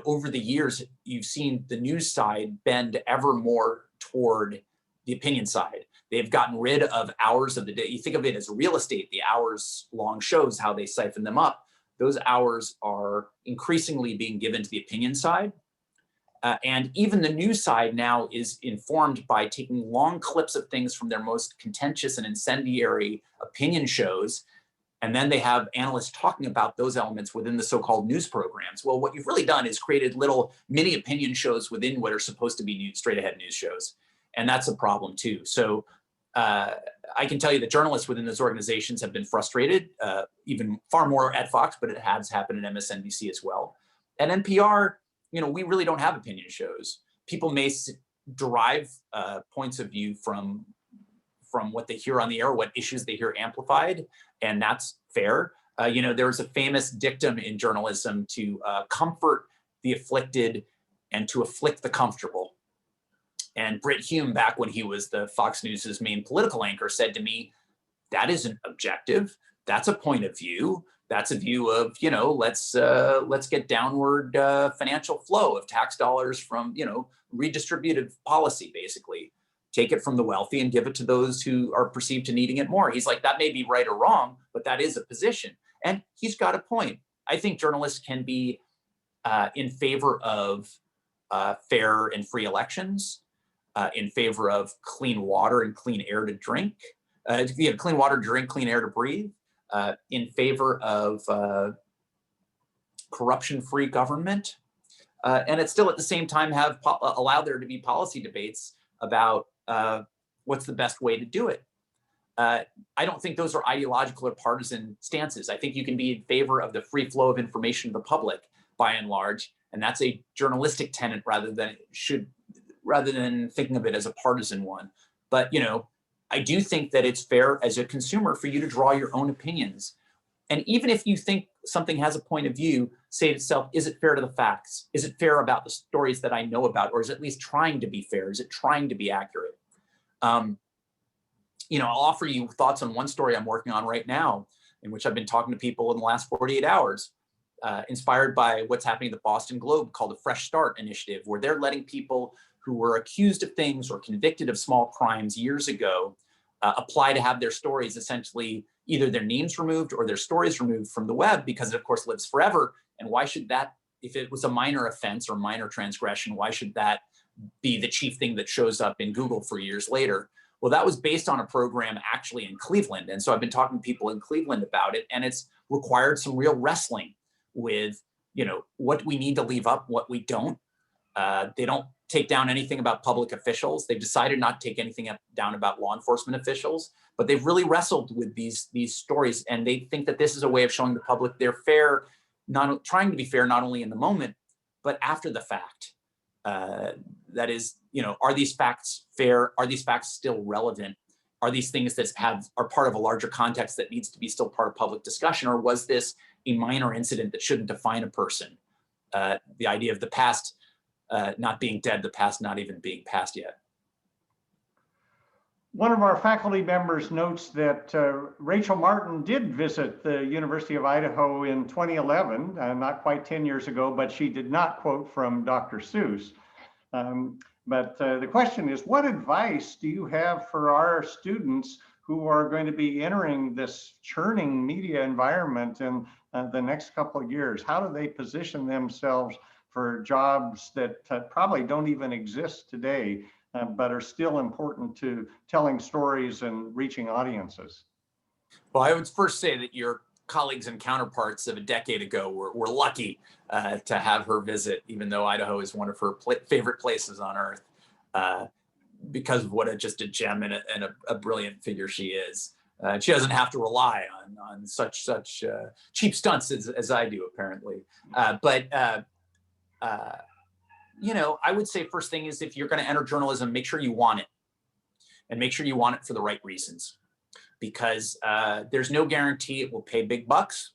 S4: over the years, you've seen the news side bend ever more toward the opinion side. They've gotten rid of hours of the day. You think of it as real estate, the hours-long shows, how they siphon them up. Those hours are increasingly being given to the opinion side. And even the news side now is informed by taking long clips of things from their most contentious and incendiary opinion shows. And then they have analysts talking about those elements within the so-called news programs. Well, what you've really done is created little mini opinion shows within what are supposed to be straight-ahead news shows. And that's a problem too. So I can tell you that journalists within those organizations have been frustrated, even far more at Fox, but it has happened at MSNBC as well. At NPR, we really don't have opinion shows. People may derive points of view from what they hear on the air, what issues they hear amplified, and that's fair. There's a famous dictum in journalism to comfort the afflicted and to afflict the comfortable. And Britt Hume, back when he was the Fox News's main political anchor, said to me, that isn't objective. That's a point of view. That's a view of, let's get downward financial flow of tax dollars from, redistributive policy, basically. take it from the wealthy and give it to those who are perceived to needing it more. He's like, that may be right or wrong, but that is a position. And he's got a point. I think journalists can be in favor of fair and free elections, in favor of clean water and clean air to drink, clean water to drink, clean air to breathe, in favor of corruption-free government, and it still at the same time have allow there to be policy debates about what's the best way to do it. I don't think those are ideological or partisan stances. I think you can be in favor of the free flow of information to the public by and large, and that's a journalistic tenet rather than thinking of it as a partisan one. But I do think that it's fair as a consumer for you to draw your own opinions. And even if you think something has a point of view, say to itself, is it fair to the facts? Is it fair about the stories that I know about? Or is it at least trying to be fair? Is it trying to be accurate? I'll offer you thoughts on one story I'm working on right now, in which I've been talking to people in the last 48 hours, inspired by what's happening at the Boston Globe called the Fresh Start Initiative, where they're letting people who were accused of things or convicted of small crimes years ago apply to have their stories essentially either their names removed or their stories removed from the web, because it of course lives forever. And why should that, if it was a minor offense or minor transgression, why should that be the chief thing that shows up in Google for years later? Well, that was based on a program actually in Cleveland. And so I've been talking to people in Cleveland about it, and it's required some real wrestling with, what we need to leave up, what we don't. They don't take down anything about public officials. They've decided not to take anything down about law enforcement officials, but they've really wrestled with these stories, and they think that this is a way of showing the public they're fair, trying to be fair, not only in the moment, but after the fact. That is, are these facts fair? Are these facts still relevant? Are these things that are part of a larger context that needs to be still part of public discussion? Or was this a minor incident that shouldn't define a person? The idea of the past not being dead, the past not even being past yet.
S2: One of our faculty members notes that Rachel Martin did visit the University of Idaho in 2011, not quite 10 years ago, but she did not quote from Dr. Seuss. But the question is, what advice do you have for our students who are going to be entering this churning media environment in the next couple of years? How do they position themselves for jobs that probably don't even exist today, but are still important to telling stories and reaching audiences?
S4: Well, I would first say that your colleagues and counterparts of a decade ago were lucky to have her visit, even though Idaho is one of her favorite places on earth, because of what just a gem and a brilliant figure she is. She doesn't have to rely on such cheap stunts as I do, apparently. I would say first thing is, if you're going to enter journalism, make sure you want it, and make sure you want it for the right reasons, because there's no guarantee it will pay big bucks.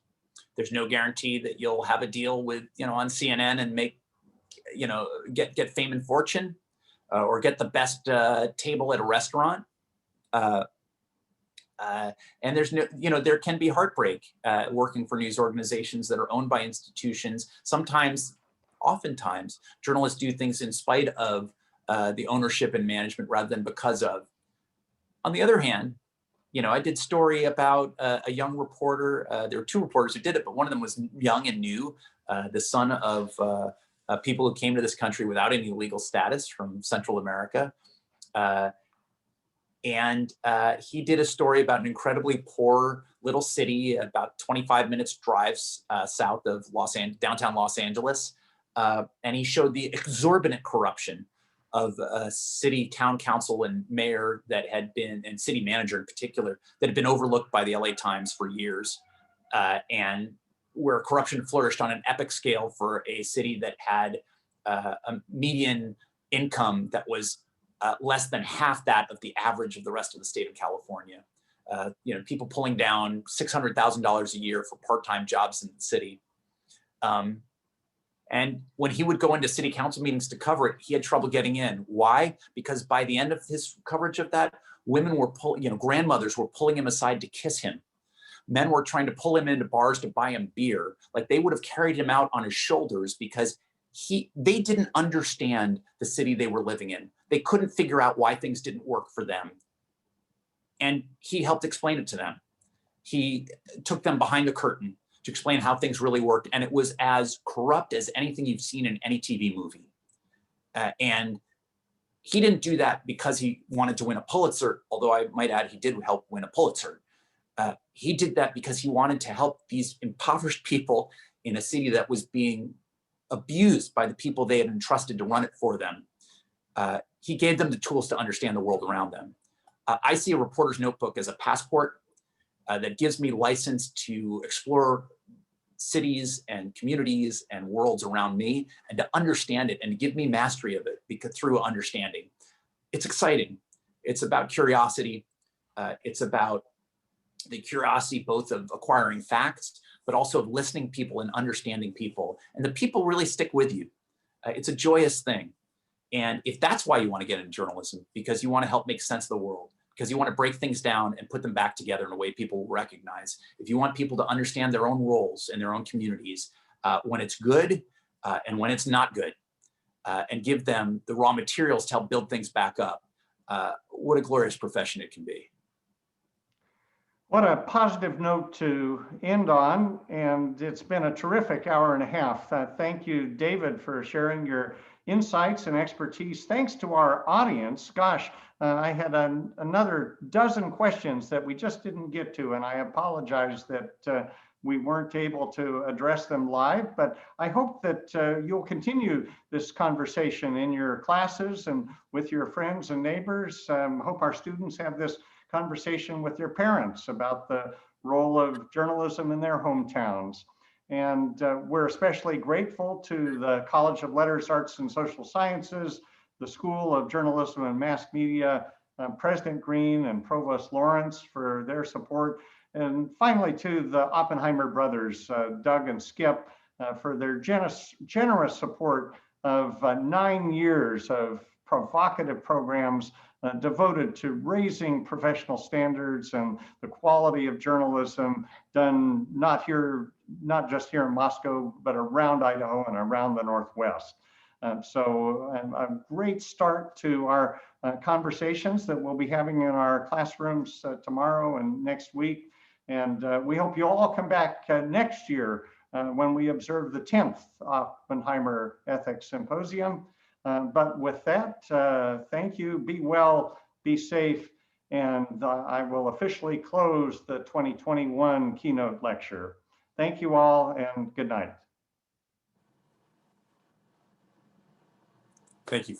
S4: There's no guarantee that you'll have a deal with, on CNN and make, get fame and fortune, or get the best table at a restaurant. And there's there can be heartbreak working for news organizations that are owned by institutions. Oftentimes, journalists do things in spite of the ownership and management rather than because of. On the other hand, I did a story about a young reporter. There were two reporters who did it, but one of them was young and new, the son of people who came to this country without any legal status from Central America. And he did a story about an incredibly poor little city, about 25 minutes drives south of downtown Los Angeles. And he showed the exorbitant corruption of a city, town council, and mayor that had been, and city manager in particular, that had been overlooked by the LA Times for years, and where corruption flourished on an epic scale for a city that had a median income that was less than half that of the average of the rest of the state of California. People pulling down $600,000 a year for part-time jobs in the city. And when he would go into city council meetings to cover it, he had trouble getting in. Why? Because by the end of his coverage of that, women were grandmothers were pulling him aside to kiss him. Men were trying to pull him into bars to buy him beer. Like, they would have carried him out on his shoulders, because they didn't understand the city they were living in. They couldn't figure out why things didn't work for them. And he helped explain it to them. He took them behind the curtain to explain how things really worked. And it was as corrupt as anything you've seen in any TV movie. And he didn't do that because he wanted to win a Pulitzer, although I might add he did help win a Pulitzer. He did that because he wanted to help these impoverished people in a city that was being abused by the people they had entrusted to run it for them. He gave them the tools to understand the world around them. I see a reporter's notebook as a passport that gives me license to explore cities and communities and worlds around me, and to understand it and to give me mastery of it because through understanding. It's exciting. It's about curiosity. It's about the curiosity both of acquiring facts, but also of listening to people and understanding people. And the people really stick with you. It's a joyous thing. And if that's why you want to get into journalism, because you want to help make sense of the world, because you want to break things down and put them back together in a way people will recognize. If you want people to understand their own roles in their own communities, when it's good and when it's not good, and give them the raw materials to help build things back up, what a glorious profession it can be.
S2: What a positive note to end on, and it's been a terrific hour and a half. Thank you, David, for sharing your insights and expertise. Thanks to our audience. Gosh, I had another dozen questions that we just didn't get to, and I apologize that we weren't able to address them live, but I hope that you'll continue this conversation in your classes and with your friends and neighbors. Hope our students have this conversation with their parents about the role of journalism in their hometowns. And we're especially grateful to the College of Letters, Arts, and Social Sciences, the School of Journalism and Mass Media, President Green and Provost Lawrence for their support. And finally to the Oppenheimer brothers, Doug and Skip, for their generous support of 9 years of provocative programs devoted to raising professional standards and the quality of journalism done not just here in Moscow, but around Idaho and around the Northwest. So a great start to our conversations that we'll be having in our classrooms tomorrow and next week. And we hope you all come back next year when we observe the 10th Oppenheimer Ethics Symposium. But with that, thank you, be well, be safe, and I will officially close the 2021 keynote lecture. Thank you all, and good night.
S4: Thank you.